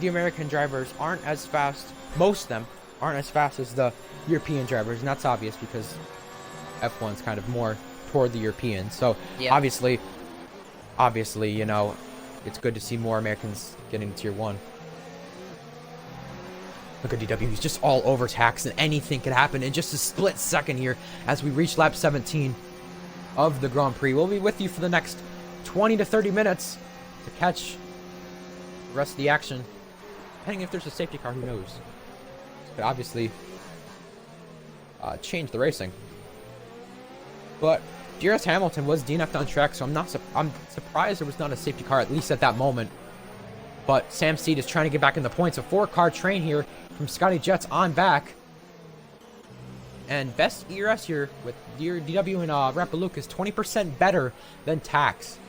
the American drivers aren't as fast, most of them aren't as fast as the European drivers, and that's obvious because F1's kind of more toward the Europeans. So, Yeah. obviously, you know, it's good to see more Americans getting Tier 1. Look at DW, he's just all over Tax, and anything could happen in just a split second here as we reach lap 17 of the Grand Prix. We'll be with you for the next 20 to 30 minutes to catch the rest of the action. Depending if there's a safety car, who knows? This could obviously change the racing. But DRS Hamilton was DNF'd on track, so I'm surprised there was not a safety car, at least at that moment. But Sam Seed is trying to get back in the points. A 4-car train here from Scotty Jets on back. And best ERS here with DW and Rapaluk is 20% better than Tax.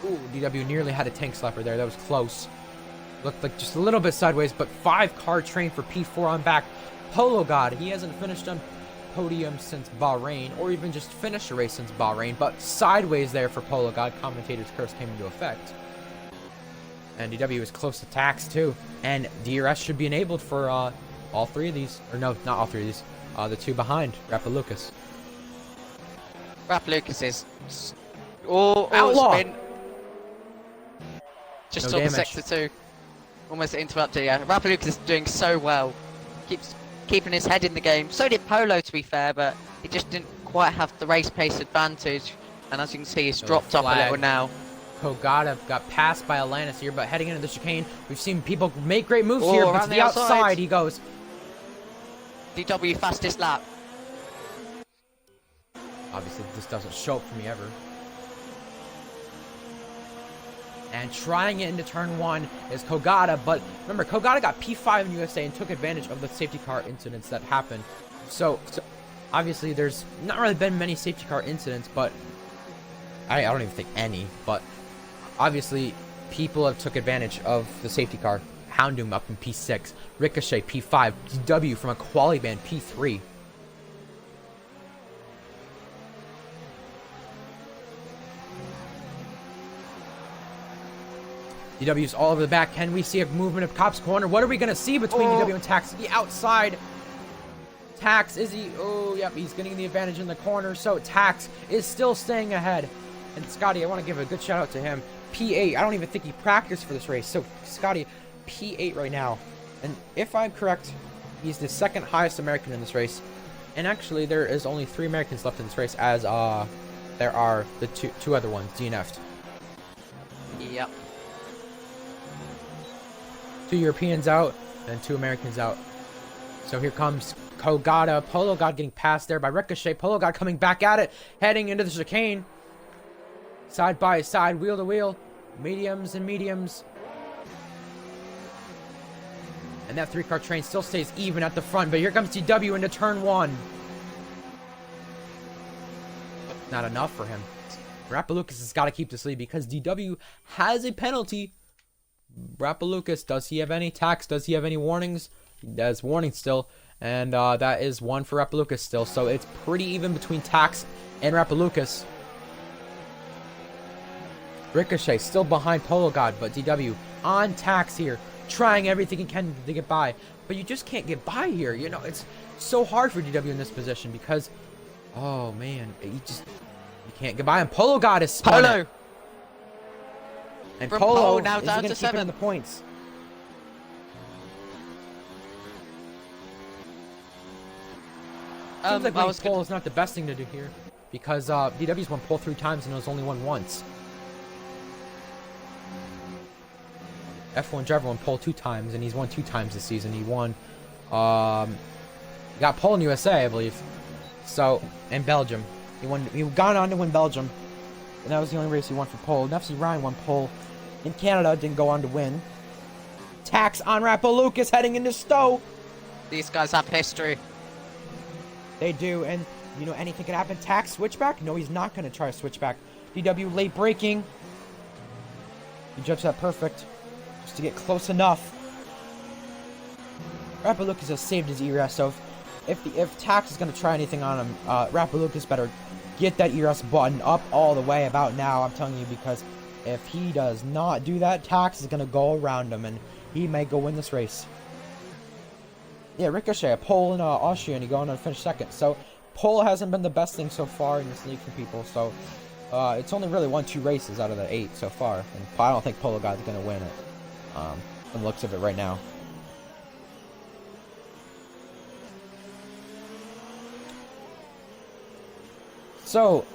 Ooh, DW nearly had a tank slapper there. That was close. Looked like just a little bit sideways, but 5-car train for P4 on back. Polo God, he hasn't finished on podium since Bahrain, or even just finished a race since Bahrain, but sideways there for Polo God. Commentator's curse came into effect. And DW is close to Tax too. And DRS should be enabled for all 3 of these. Or no, not all 3 of these. The 2 behind, Rapalukis. Rapalukis is Outlaw. Spin. Just No on the damage. sector 2. Almost interrupted, yeah. Rapalukis is doing so well. Keeps keeping his head in the game. So did Polo, to be fair, but he just didn't quite have the race pace advantage. And as you can see, he's dropped off a little now. Kogata got passed by Atlantis here, but heading into the chicane, we've seen people make great moves here, but around to the outside he goes. DW fastest lap. Obviously, this doesn't show up for me ever. And trying it into turn 1 is Kogata, but remember, Kogata got P5 in USA and took advantage of the safety car incidents that happened. So obviously, there's not really been many safety car incidents, but I don't even think any, but obviously, people have took advantage of the safety car. Houndoom up in P6, Ricochet P5, DW from a quali band P3. DW's all over the back. Can we see a movement of Cop's corner? What are we going to see between DW and Tax? The outside. Tax, is he? Oh, yep, he's getting the advantage in the corner. So Tax is still staying ahead. And Scotty, I want to give a good shout out to him. P8, I don't even think he practiced for this race. So Scotty, P8 right now. And if I'm correct, he's the second highest American in this race. And actually, there is only 3 Americans left in this race, as there are the two other ones DNF'd. Yep. 2 Europeans out and 2 Americans out. So here comes Kogata. Polo God getting passed there by Ricochet. Polo God coming back at it, heading into the chicane. Side by side, wheel to wheel. Mediums and mediums. And that 3-car train still stays even at the front. But here comes DW into turn 1. Not enough for him. Rapalucas has got to keep this lead because DW has a penalty. Rapalucas, does he have any? Tax, does he have any warnings? He has warnings still. And that is 1 for Rapalucas still. So it's pretty even between Tax and Rapalucas. Ricochet still behind Polo God, but DW on Tax here, trying everything he can to get by. But you just can't get by here. You know, it's so hard for DW in this position because, oh man, you can't get by. And Polo God is spun Polo. it. And From Polo pole now is down going to to keep it 7. in the points. Seems like winning pole is not the best thing to do here because DW's won pole 3 times and has only won once. F1 driver won pole 2 times and he's won 2 times this season. He won, got pole in USA, I believe. So, and Belgium. He gone on to win Belgium. And that was the only race he won for pole. Nefsy Ryan won pole in Canada, didn't go on to win. Tax on Rapalucas heading into Stowe. These guys have history. They do, and you know anything can happen. Tax switchback? No, he's not going to try a switchback. DW late braking. He judged that perfect, just to get close enough. Rapalucas has saved his ERS, so if Tax is going to try anything on him, Rapalucas better get that ERS button up all the way about now, I'm telling you, because if he does not do that, Tax is going to go around him, and he may go win this race. Yeah, Ricochet, a pole in Austria, and he going on to finish second. So, pole hasn't been the best thing so far in this league for people, so it's only really won 2 races out of the 8 so far, and I don't think Polo God's going to win it, from the looks of it right now. So,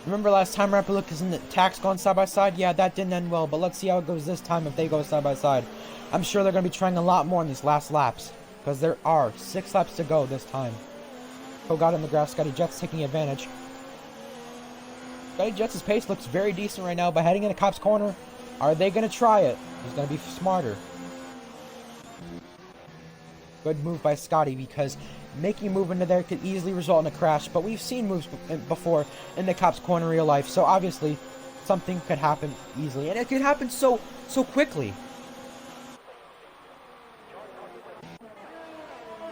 remember last time Rapalucas and Tax gone side by side? Yeah, that didn't end well, but let's see how it goes this time if they go side by side. I'm sure they're going to be trying a lot more in these last laps, because there are 6 laps to go this time. Got in the grass, Scotty Jets taking advantage. Scotty Jets' pace looks very decent right now, but heading into Cop's corner, are they going to try it? He's going to be smarter. Good move by Scotty, because making a move into there could easily result in a crash, but we've seen moves before in the Cop's corner in real life, so obviously something could happen easily, and it could happen so quickly.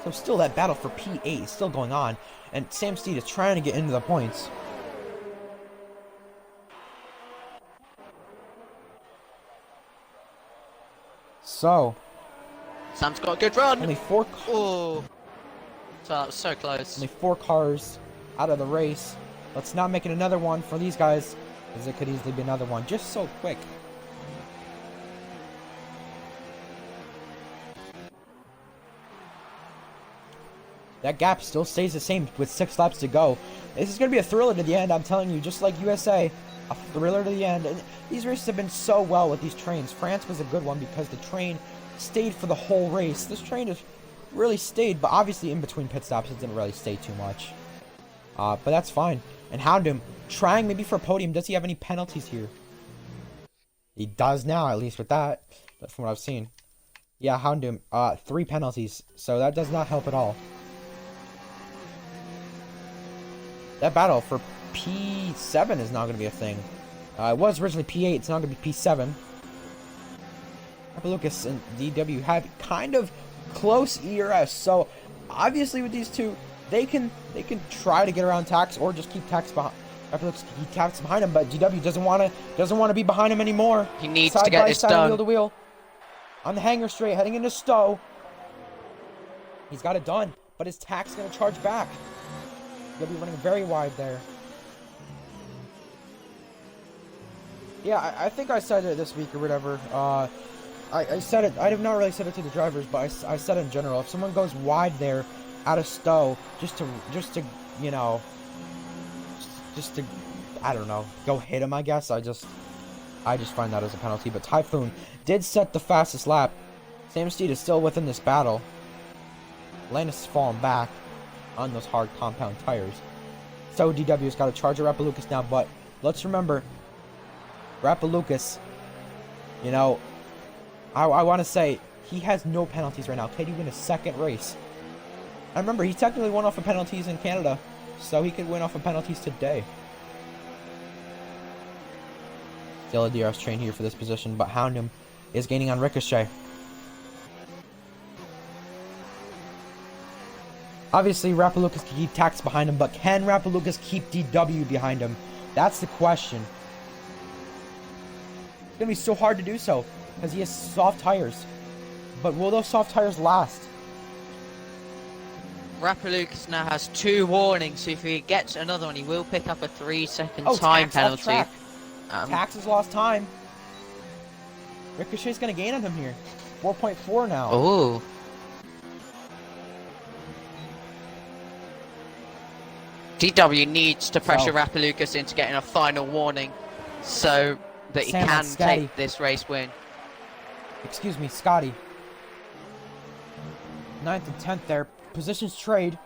So still that battle for P8 is still going on, and Sam Steed is trying to get into the points. So, Sam's got a good run. only 4 Oh, so that was so close. only 4 cars out of the race. Let's not make it another one for these guys, because it could easily be another one just so quick. That gap still stays the same with 6 laps to go. This is going to be a thriller to the end, I'm telling you, just like USA. A thriller to the end. And these races have been so well with these trains. France was a good one because the train stayed for the whole race. This train has really stayed, but obviously in between pit stops it didn't really stay too much. But that's fine. And Houndoom trying maybe for a podium. Does he have any penalties here? He does now, at least with that. That's from what I've seen. Yeah, Houndoom, 3 penalties. So that does not help at all. That battle for P7 is now going to be a thing. It was originally P8, it's now going to be P7. Lucas and DW have kind of close ERS, so obviously with these two, they can try to get around Tax or just keep Tax He taps behind him, but DW doesn't want to be behind him anymore. He needs side to get by this side, done. Wheel to wheel. On the hanger straight, heading into Stowe. He's got it done, but his Tack's going to charge back. He'll be running very wide there. Yeah, I think I said it this week or whatever. I said it. I have not really said it to the drivers, but I said it in general. If someone goes wide there out of Stowe, just to you know, just to I don't know, go hit him. I guess I just find that as a penalty. But Typhoon did set the fastest lap. Sam Steed is still within this battle. Landis has fallen back on those hard compound tires. So DW's got to charge at Rapalucas now, but let's remember, Rapalucas, you know, I want to say he has no penalties right now. Can he win a second race? I remember he technically won off of penalties in Canada, so he could win off of penalties today. Still a DRS train here for this position, but Houndum is gaining on Ricochet. Obviously, Rapalucas can keep Tax behind him, but can Rapalucas keep DW behind him? That's the question. It's going to be so hard to do so, because he has soft tires. But will those soft tires last? Rapalucas now has 2 warnings, so if he gets another one, he will pick up a 3-second Oh, time Tax off penalty. track. Tax has lost time. Ricochet's going to gain on him here. 4.4 now. Oh. DW needs to pressure Rapalucas into getting a final warning so that he can take this race win. Excuse me, Scotty. 9th and 10th there. Positions trade.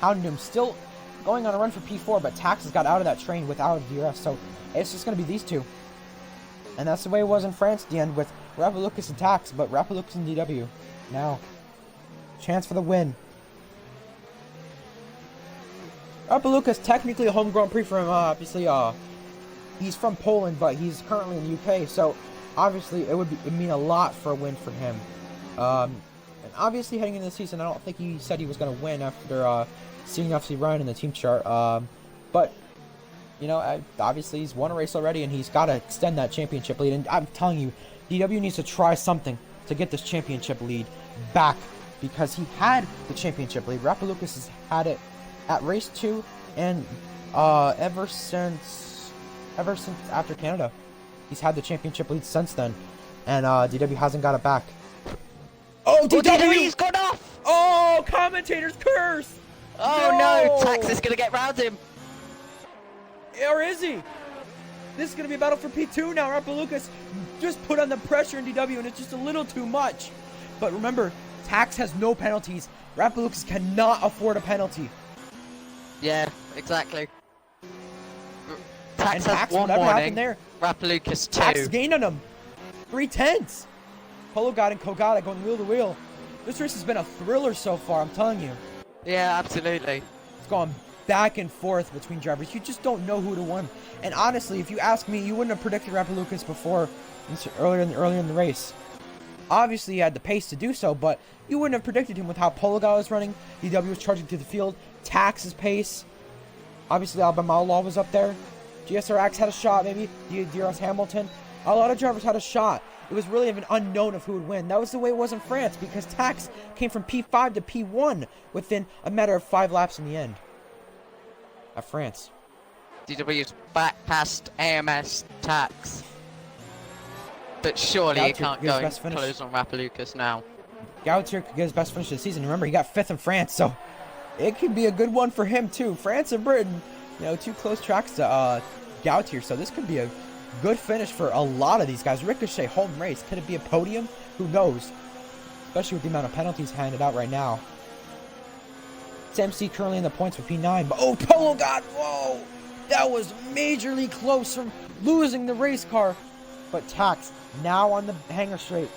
Houndum still going on a run for P4, but Tax has got out of that train without a DRS, so it's just going to be these two. And that's the way it was in France at the end with Rapalucas and Tax, but Rapalucas and DW. Now, chance for the win. Rapalucas technically a home Grand Prix for him, obviously, he's from Poland, but he's currently in the UK, so obviously it'd mean a lot for a win for him. And obviously heading into the season, I don't think he said he was going to win after seeing obviously Ryan in the team chart, but, you know, obviously he's won a race already, and he's got to extend that championship lead, and I'm telling you, DW needs to try something to get this championship lead back, because he had the championship lead. Rapalucas has had it at race 2 and ever since after Canada. He's had the championship lead since then, and DW hasn't got it back. Oh, DW's gone off! Oh, commentator's curse! Oh no, Tax is gonna get round him. Or is he? This is gonna be a battle for P2 now. Rapalucas just put on the pressure in DW, and it's just a little too much. But remember, Tax has no penalties. Rapalucas cannot afford a penalty. Yeah, exactly. Tax has one whatever warning. Happened there. Rapalucas 2. Tax gained on him. 3/10. Polo God and Kogata going wheel to wheel. This race has been a thriller so far, I'm telling you. Yeah, absolutely. It's gone back and forth between drivers. You just don't know who to win. And honestly, if you ask me, you wouldn't have predicted Rapalucas before, earlier in the race. Obviously, he had the pace to do so, but you wouldn't have predicted him with how Polo God was running. DW was charging through the field. Tax's pace. Obviously, Alabama Outlaw was up there. GSRX had a shot, maybe. DRS Hamilton. A lot of drivers had a shot. It was really an unknown of who would win. That was the way it was in France, because Tax came from P5 to P1 within a matter of 5 laps in the end. At France. DW's back past AMS Tax. But surely he can't go and close on Rapalucas now. Gautier could get his best finish of the season. Remember, he got 5th in France, so it could be a good one for him too. France and Britain, you know, 2 close tracks to Gautier, so this could be a good finish for a lot of these guys. Ricochet, home race. Could it be a podium? Who knows? Especially with the amount of penalties handed out right now. It's MC currently in the points with P9, but oh, Polo God, whoa! That was majorly close from losing the race car. But Tax now on the hanger straight.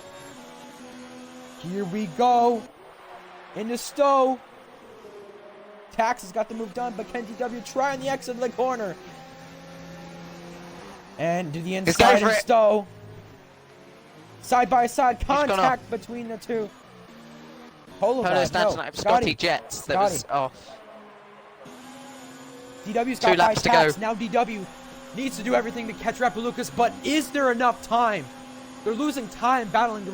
Here we go. Into Stowe. Tax has got the move done, but can DW try on the exit of the corner? And to the inside of Stowe. Side by side contact between the two. Polo's dancing like Scotty Jets. That was off. DW's 2 got 5 laps to taps. go. Now DW needs to do everything to catch Rapalucas, but is there enough time? They're losing time battling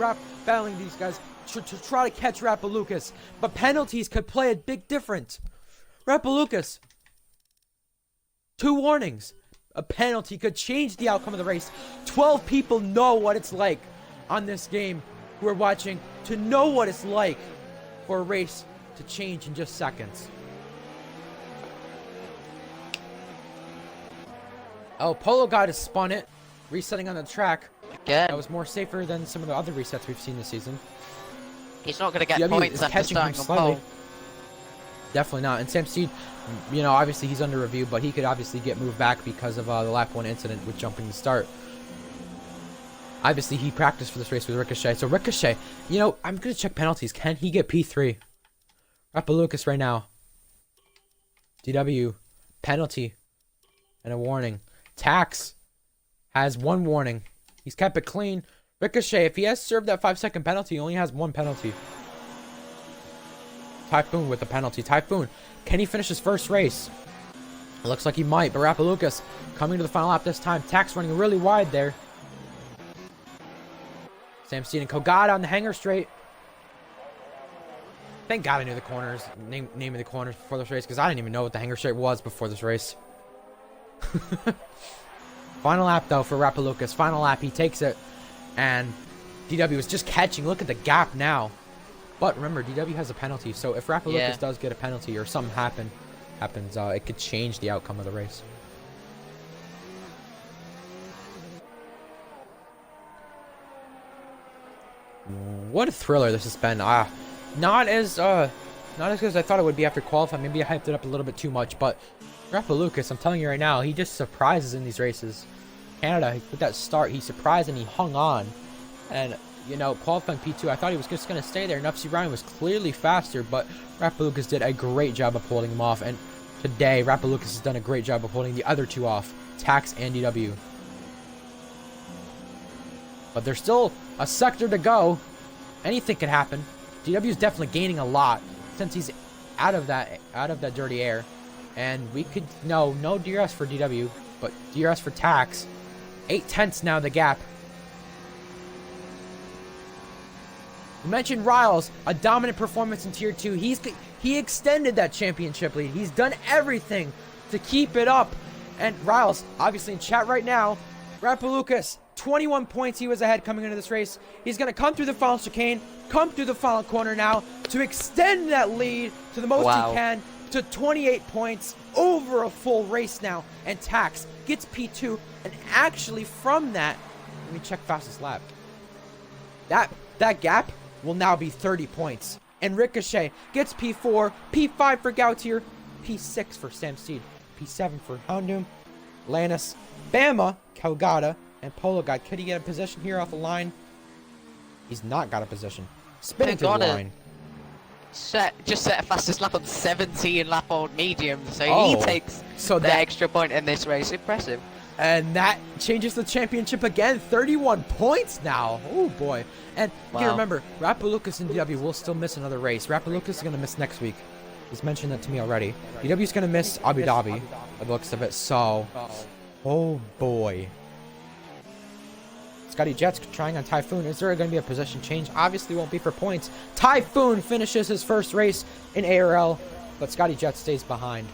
these guys to try to catch Rapalucas, but penalties could play a big difference. Rapalucas, 2 warnings. A penalty could change the outcome of the race. 12 people know what it's like on this game who are watching to know what it's like for a race to change in just seconds. Oh, Polo God has spun it, resetting on the track. Again. That was more safer than some of the other resets we've seen this season. He's not going to get DW points is after catching him starting on slightly. pole. Definitely not. And Sam Steed, you know, obviously he's under review, but he could obviously get moved back because of the lap 1 incident with jumping the start. Obviously, he practiced for this race with Ricochet. So Ricochet, you know, I'm going to check penalties. Can he get P3? Rapalucas right now. DW, penalty, and a warning. Tax has 1 warning. He's kept it clean. Ricochet, if he has served that 5-second penalty, he only has 1 penalty. Typhoon with the penalty. Typhoon, can he finish his first race? It looks like he might, but Rapalucas coming to the final lap this time. Tax running really wide there. Sam Steed and Kogata on the hanger straight. Thank God I knew the corners, name of the corners before this race, because I didn't even know what the hanger straight was before this race. Final lap, though, for Rapalucas. Final lap, he takes it. And DW is just catching. Look at the gap now. But remember, DW has a penalty. So if Rapalucas does get a penalty or something happens, it could change the outcome of the race. What a thriller this has been. Not as good as I thought it would be after qualifying. Maybe I hyped it up a little bit too much, but Rapalucas, I'm telling you right now, he just surprises in these races. Canada, with that start, he surprised and he hung on. And, you know, qualifying P2, I thought he was just going to stay there. Nupsy Ryan was clearly faster, but Rapalucas did a great job of holding him off. And today, Rapalucas has done a great job of holding the other 2 off, Tax and DW. But there's still a sector to go. Anything can happen. DW is definitely gaining a lot since he's out of that dirty air. And we could no DRS for DW, but DRS for Tax. 8/10 now the gap. We mentioned Riles, a dominant performance in Tier 2. He extended that championship lead. He's done everything to keep it up. And Riles, obviously in chat right now, Rapalucas, 21 points he was ahead coming into this race. He's going to come through the final chicane, come through the final corner now to extend that lead to the most he can to 28 points over a full race now. And Tax gets P2, and actually from that, let me check fastest lap. That gap will now be 30 points. And Ricochet gets P4, P5 for Gautier, P6 for Sam Steed, P7 for Houndoom, Lannis, Bama, Kogata, and Polo God. Could he get a position here off the line? He's not got a position. Spinning to the line. Just set a fastest lap on 17 lap on medium, so he takes the extra point in this race. Impressive. And that changes the championship again. 31 points now. Oh boy. And here, remember, Rapalucas and DW will still miss another race. Rapalucas is going to miss next week. He's mentioned that to me already. DW is going to miss Abu Dhabi, by the looks of it. So, oh boy. Scotty Jets trying on Typhoon. Is there going to be a position change? Obviously won't be for points. Typhoon finishes his first race in ARL, but Scotty Jets stays behind.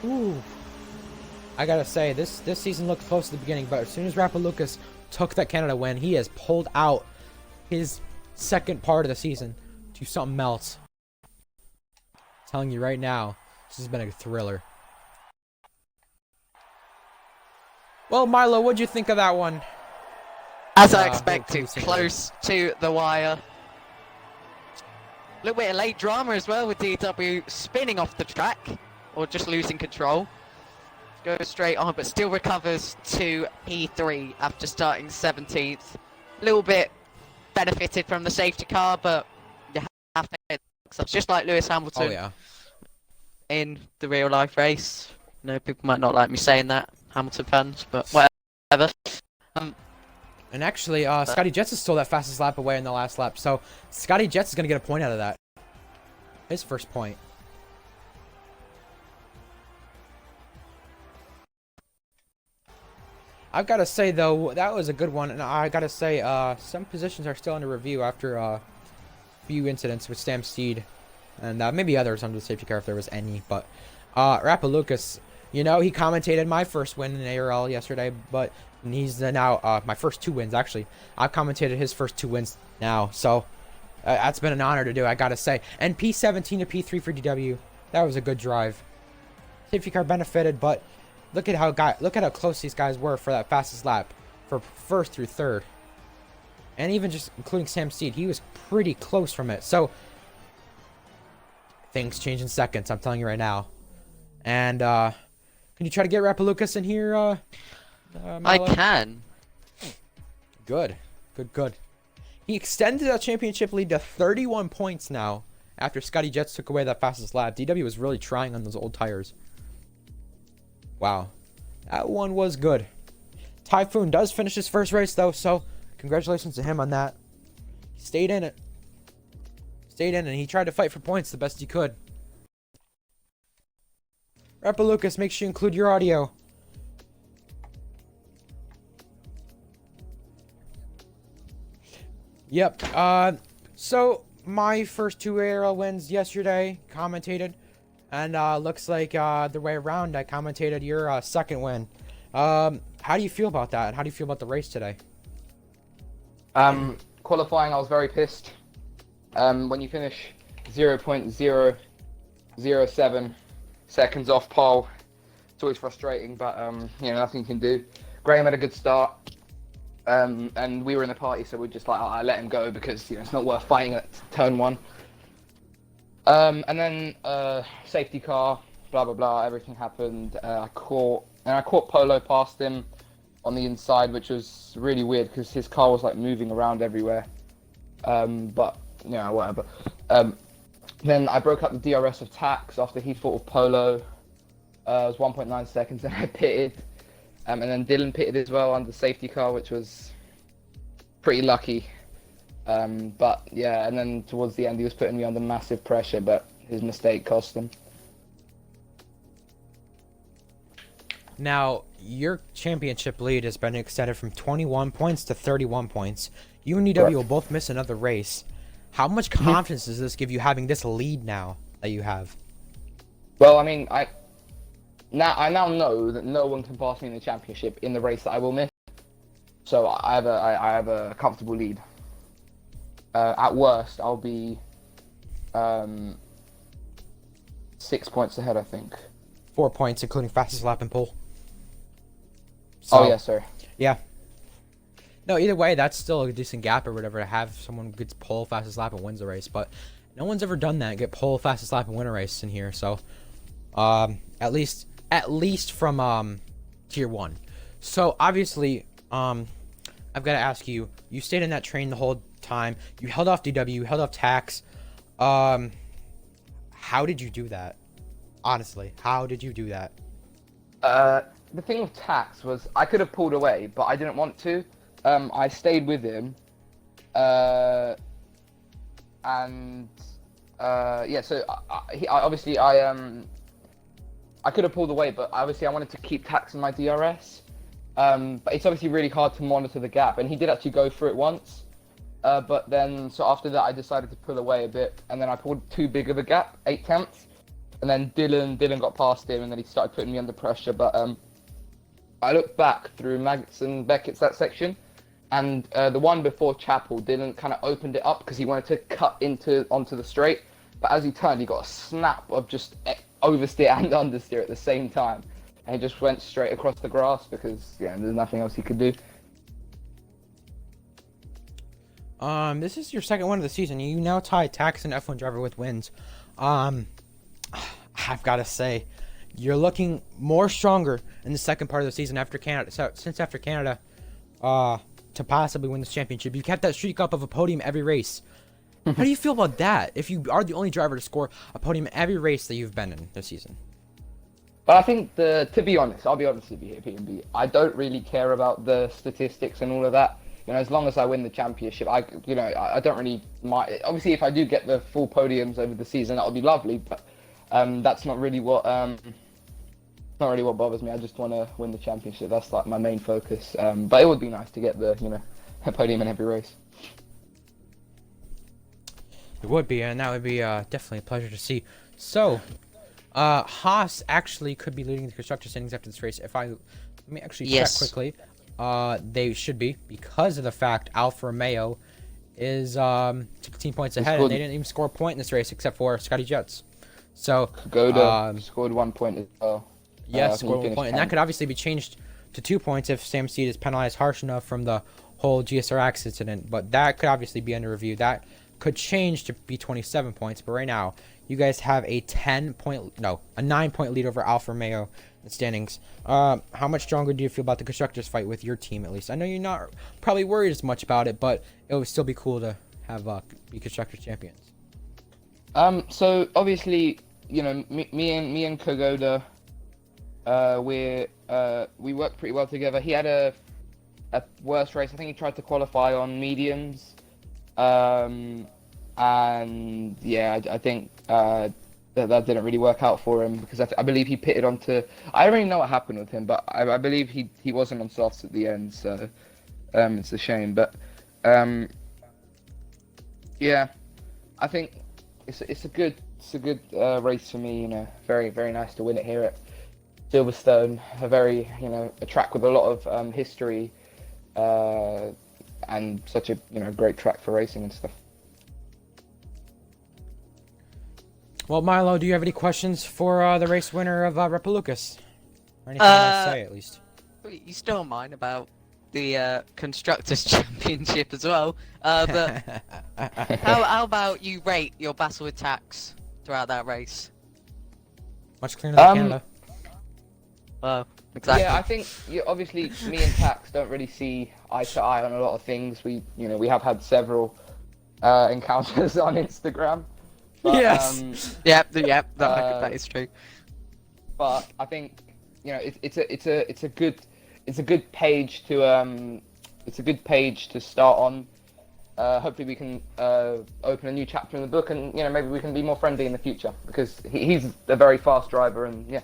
Ooh. I gotta say, this season looked close to the beginning, but as soon as Rapalucas took that Canada win, he has pulled out his second part of the season to something else. I'm telling you right now, this has been a thriller. Well, Milo, what'd you think of that one? As I expected, close to the wire. A little bit of late drama as well with DW spinning off the track, or just losing control. Goes straight on, but still recovers to P3 after starting 17th. A little bit benefited from the safety car, but you have to. It's just like Lewis Hamilton in the real life race. You know, people might not like me saying that, Hamilton fans, but whatever. And actually, Scotty Jets is still that fastest lap away in the last lap, so Scotty Jets is going to get a point out of that. His first point. I've got to say though, that was a good one, and I got to say, some positions are still under review after a few incidents with Sam Steed, and maybe others under the safety car if there was any. But Rappalucas, he commentated my first win in ARL yesterday, but he's now my first 2 wins actually. I've commentated his first 2 wins now, so that's been an honor to do, I gotta say. And P17 to P3 for DW, that was a good drive. Safety car benefited, but look at how close these guys were for that fastest lap, for first through third, and even just including Sam Steed, he was pretty close from it. So things change in seconds, I'm telling you right now. And can you try to get Rappalucas in here? I can. Good. He extended that championship lead to 31 points now after Scotty Jets took away that fastest lap. DW was really trying on those old tires. Wow. That one was good. Typhoon does finish his first race though, so congratulations to him on that. He stayed in it. And he tried to fight for points the best he could. Rappalucas, make sure you include your audio. Yep. So my first 2 ARL wins yesterday, commentated, and looks like the way around, I commentated your second win. How do you feel about that? And how do you feel about the race today? Qualifying, I was very pissed. When you finish 0.007 seconds off pole, it's always frustrating, but nothing you can do. Graham had a good start. And we were in the party, so we're just like, I let him go because it's not worth fighting at turn 1. And then safety car, blah blah blah, everything happened. I caught Polo past him on the inside, which was really weird because his car was like moving around everywhere. But whatever. Then I broke up the DRS of Tax after he fought with Polo. It was 1.9 seconds, and I pitted. And then Dylan pitted as well on the safety car, which was pretty lucky. But yeah, and then towards the end he was putting me under massive pressure, but his mistake cost him. Now, your championship lead has been extended from 21 points to 31 points. You and DW will both miss another race. How much confidence does this give you having this lead now that you have? Well, I mean, I now know that no one can pass me in the championship in the race that I will miss. So I have a comfortable lead. At worst, I'll be 6 points ahead, I think. 4 points, including fastest lap and pole. So, Oh, yes, sir. Yeah. No, either way, that's still a decent gap or whatever to have someone who gets pole, fastest lap, and wins the race. But no one's ever done that, get pole, fastest lap, and win a race in here. So, at least from tier 1. So obviously, I've got to ask you. You stayed in that train the whole time. You held off DW. You held off Tax. How did you do that? Honestly, how did you do that? The thing with Tax was I could have pulled away, but I didn't want to. I stayed with him, yeah. So I could have pulled away, but obviously I wanted to keep Tax in my DRS. But it's obviously really hard to monitor the gap, and he did actually go through it once. But then, so after that, I decided to pull away a bit, and then I pulled too big of a gap, 8/10. And then Dylan got past him, and then he started putting me under pressure. But I looked back through Maggots and Beckett's that section, and the one before Chapel, Dylan kind of opened it up because he wanted to cut onto the straight. But as he turned, he got a snap of just oversteer and understeer at the same time, and he just went straight across the grass because there's nothing else he could do. This is your second one of the season. You now tie Tax and F1 driver with wins. I've got to say, you're looking more stronger in the second part of the season after Canada. So, since after Canada, to possibly win this championship, you kept that streak up of a podium every race. How do you feel about that? If you are the only driver to score a podium every race that you've been in this season. But I think to be honest, I'll be honest with you here, P&B. I don't really care about the statistics and all of that. As long as I win the championship, I don't really mind. Obviously, if I do get the full podiums over the season, that would be lovely. But that's not really what not really what bothers me. I just want to win the championship. That's like my main focus. But it would be nice to get the a podium in every race. It would be, and that would be definitely a pleasure to see. So, Haas actually could be leading the constructor standings after this race. Let me actually check quickly. They should be, because of the fact Alfa Romeo is 16 points ahead, and they didn't even score a point in this race except for Scotty Jets. So, Goda scored 1 point as well. Yes, scored 1 point, and that could obviously be changed to 2 points if Sam Seed is penalized harsh enough from the whole GSR accident. But that could obviously be under review. That could change to be 27 points. But right now, you guys have a 9-point lead over Alfa Romeo in the standings. How much stronger do you feel about the constructors fight with your team, at least? I know you're not probably worried as much about it, but it would still be cool to have be constructors champions. So obviously, me and Kogoda, we worked pretty well together. He had a worse race. I think he tried to qualify on mediums, and yeah, I think that didn't really work out for him because I believe he pitted onto. I don't really know what happened with him, but I believe he wasn't on softs at the end, so it's a shame. But yeah, I think it's a good race for me. Very very nice to win it here at Silverstone, a track with a lot of history, and such a great track for racing and stuff. Well, Milo, do you have any questions for the race winner of Repalucas? Or anything you want to say, at least? You still mine about the Constructors' Championship as well. But how about you rate your battle with Tax throughout that race? Much cleaner than Canada. Well, exactly. Yeah, I think obviously me and Tax don't really see eye to eye on a lot of things. We have had several encounters on Instagram. But, yes. That is true. But I think it's a good page to start on. Hopefully we can open a new chapter in the book, and maybe we can be more friendly in the future because he's a very fast driver, and yeah.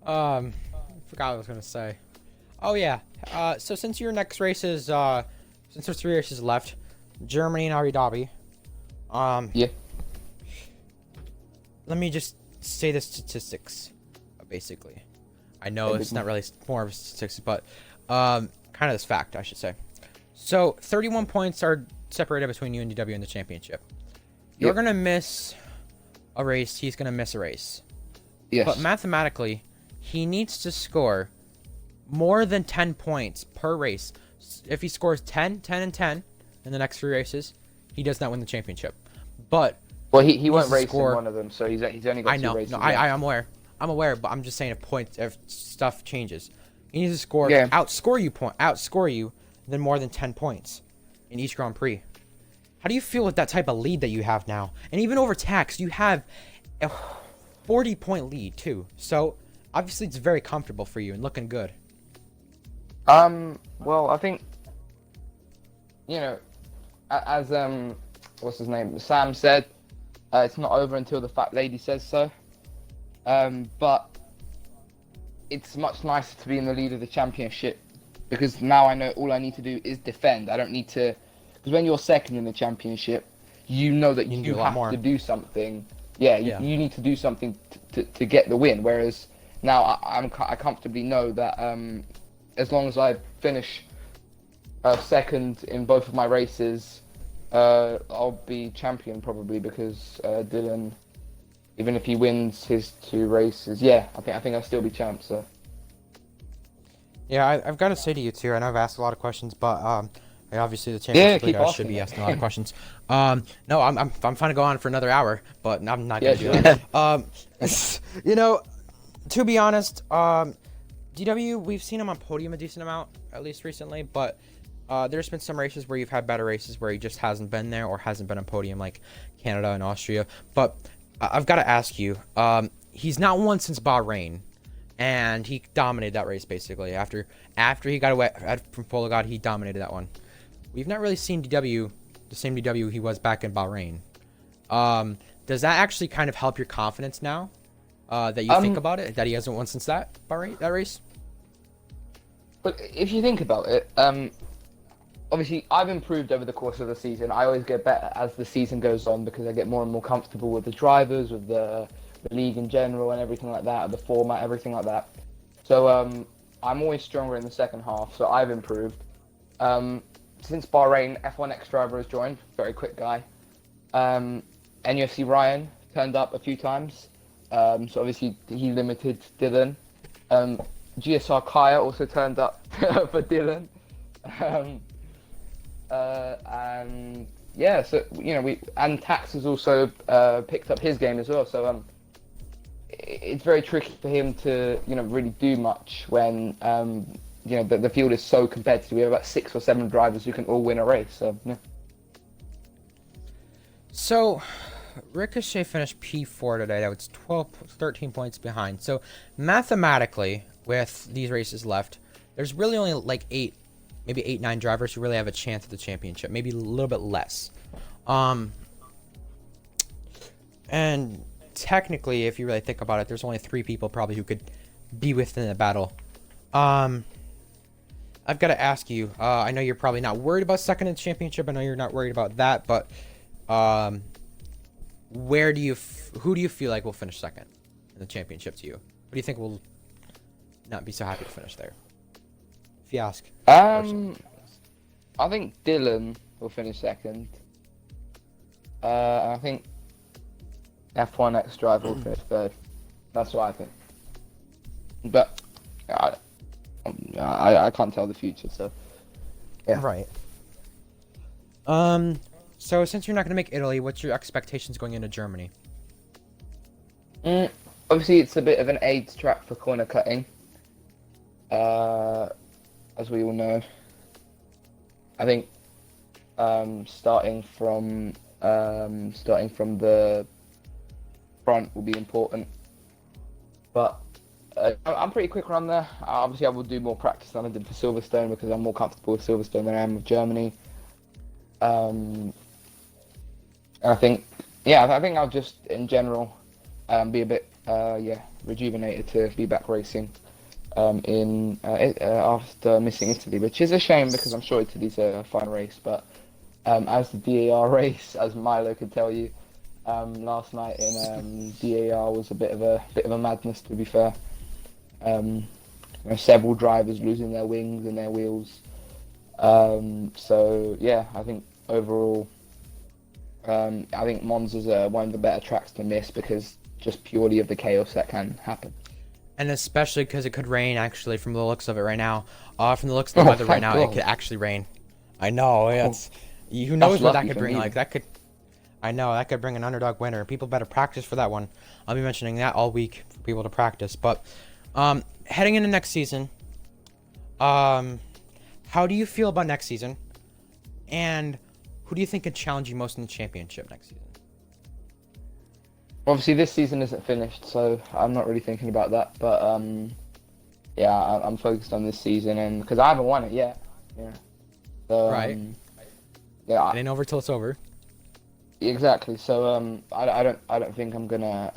Forgot what I was gonna say. Oh yeah. So since your next race is since there's 3 races left, Germany and Abu Dhabi. Yeah. Let me just say the statistics, basically. I know it's not really more of statistics, but kind of this fact, I should say. So 31 points are separated between you and DW in the championship. You're gonna miss a race. He's gonna miss a race. Yes. But mathematically, he needs to score more than 10 points per race. If he scores 10, 10, and 10 in the next 3 races, he does not win the championship. But well, he won't race in one of them, so he's only got 2 races. No, I'm aware, but I'm just saying if stuff changes, he needs to outscore you, then more than 10 points in each Grand Prix. How do you feel with that type of lead that you have now? And even over Tax, you have a 40-point lead too. So obviously it's very comfortable for you and looking good. Well, I think as what's his name, Sam said, it's not over until the fat lady says so. But it's much nicer to be in the lead of the championship because now I know all I need to do is defend. I don't need to, because when you're second in the championship, you know that you have to do something. Yeah, you need to do something to get the win. Whereas now I comfortably know that as long as I finish second in both of my races, I'll be champion probably because Dylan, even if he wins his 2 races, I think I'll still be champ. So yeah, I've got to say to you too. I know I've asked a lot of questions, but obviously the championship leader should be asking a lot of questions. No, I'm fine to go on for another hour, but I'm not gonna do that. To be honest, DW, we've seen him on podium a decent amount, at least recently, but there's been some races where you've had better races where he just hasn't been there or hasn't been on podium, like Canada and Austria. But I've got to ask you, he's not won since Bahrain, and he dominated that race basically. After he got away from Poligod, he dominated that one. We've not really seen DW, the same DW he was back in Bahrain. does that actually kind of help your confidence now? That you think about it, that he hasn't won since that race? But if you think about it, obviously I've improved over the course of the season. I always get better as the season goes on because I get more and more comfortable with the drivers, with the league in general and everything like that, the format, everything like that. So I'm always stronger in the second half, so I've improved. Since Bahrain, F1X driver has joined, very quick guy. NUFC Ryan turned up a few times, so obviously he limited Dylan. GSR Kaya also turned up for Dylan. And yeah, so and Tax has also picked up his game as well. So it's very tricky for him to really do much when the field is so competitive. We have about 6 or 7 drivers who can all win a race. So yeah. So Ricochet finished P4 today. That was 13 points behind. So mathematically, with these races left, there's really only like 9 drivers who really have a chance at the championship. Maybe a little bit less. And technically, if you really think about it, there's only 3 people probably who could be within the battle. I've got to ask you, I know you're probably not worried about second in the championship. I know you're not worried about that, but who do you feel like will finish second in the championship to you? What do you think will not be so happy to finish there? If you ask. I think Dylan will finish second. I think F1X driver will finish third. That's what I think. But I can't tell the future, so yeah. Right. So since you're not going to make Italy, what's your expectations going into Germany? Obviously, it's a bit of an AIDS track for corner cutting. As we all know, I think starting from the front will be important. But I'm pretty quick around there. Obviously, I will do more practice than I did for Silverstone because I'm more comfortable with Silverstone than I am with Germany. I think I'll just in general be a bit rejuvenated to be back racing after missing Italy, which is a shame because I'm sure Italy's a fun race. But as the DAR race, as Milo could tell you, last night in DAR was a bit of a madness, to be fair. Several drivers losing their wings and their wheels. So yeah, I think overall, I think Monza's one of the better tracks to miss because just purely of the chaos that can happen. And especially because it could rain, actually, from the looks of it right now. From the looks of the weather right now, it could actually rain. I know. Who knows what that could bring? Like that could. I know that could bring an underdog winner. People better practice for that one. I'll be mentioning that all week for people to practice. But heading into next season, how do you feel about next season? And who do you think could challenge you most in the championship next season? Obviously, this season isn't finished, so I'm not really thinking about that. But yeah, I'm focused on this season, and because I haven't won it yet. Yeah. So, right. Yeah. It ain't over till it's over. Exactly. So I don't think I'm gonna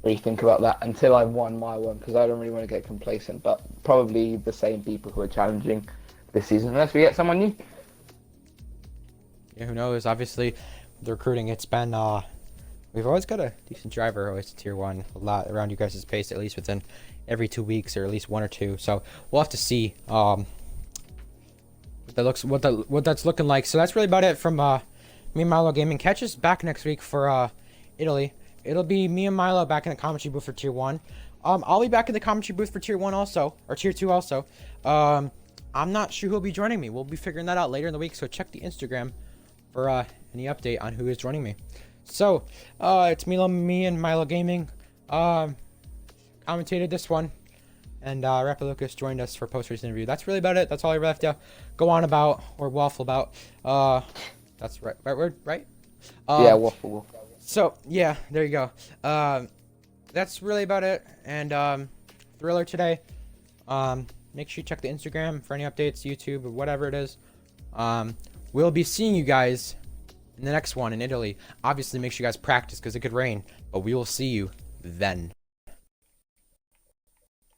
really think about that until I've won my one, because I don't really want to get complacent. But probably the same people who are challenging this season, unless we get someone new. Yeah, who knows? Obviously, the recruiting, it's been we've always got a decent driver, always tier 1, a lot around you guys' pace, at least within every 2 weeks, or at least 1 or 2. So we'll have to see what that's looking like. So that's really about it from me and Milo Gaming. Catch us back next week for Italy. It'll be me and Milo back in the commentary booth for tier 1. I'll be back in the commentary booth for tier 1 also, or tier 2 also. I'm not sure who'll be joining me. We'll be figuring that out later in the week, so check the Instagram for any update on who is joining me. So it's me and Milo Gaming commentated this one, and Rapper Lucas joined us for post-race interview. That's really about it. That's all I really have to go on about or waffle about. That's right word, right? Yeah, waffle. So yeah, there you go. That's really about it. And Thriller today. Make sure you check the Instagram for any updates, YouTube, or whatever it is. We'll be seeing you guys in the next one in Italy. Obviously, make sure you guys practice because it could rain, but we will see you then.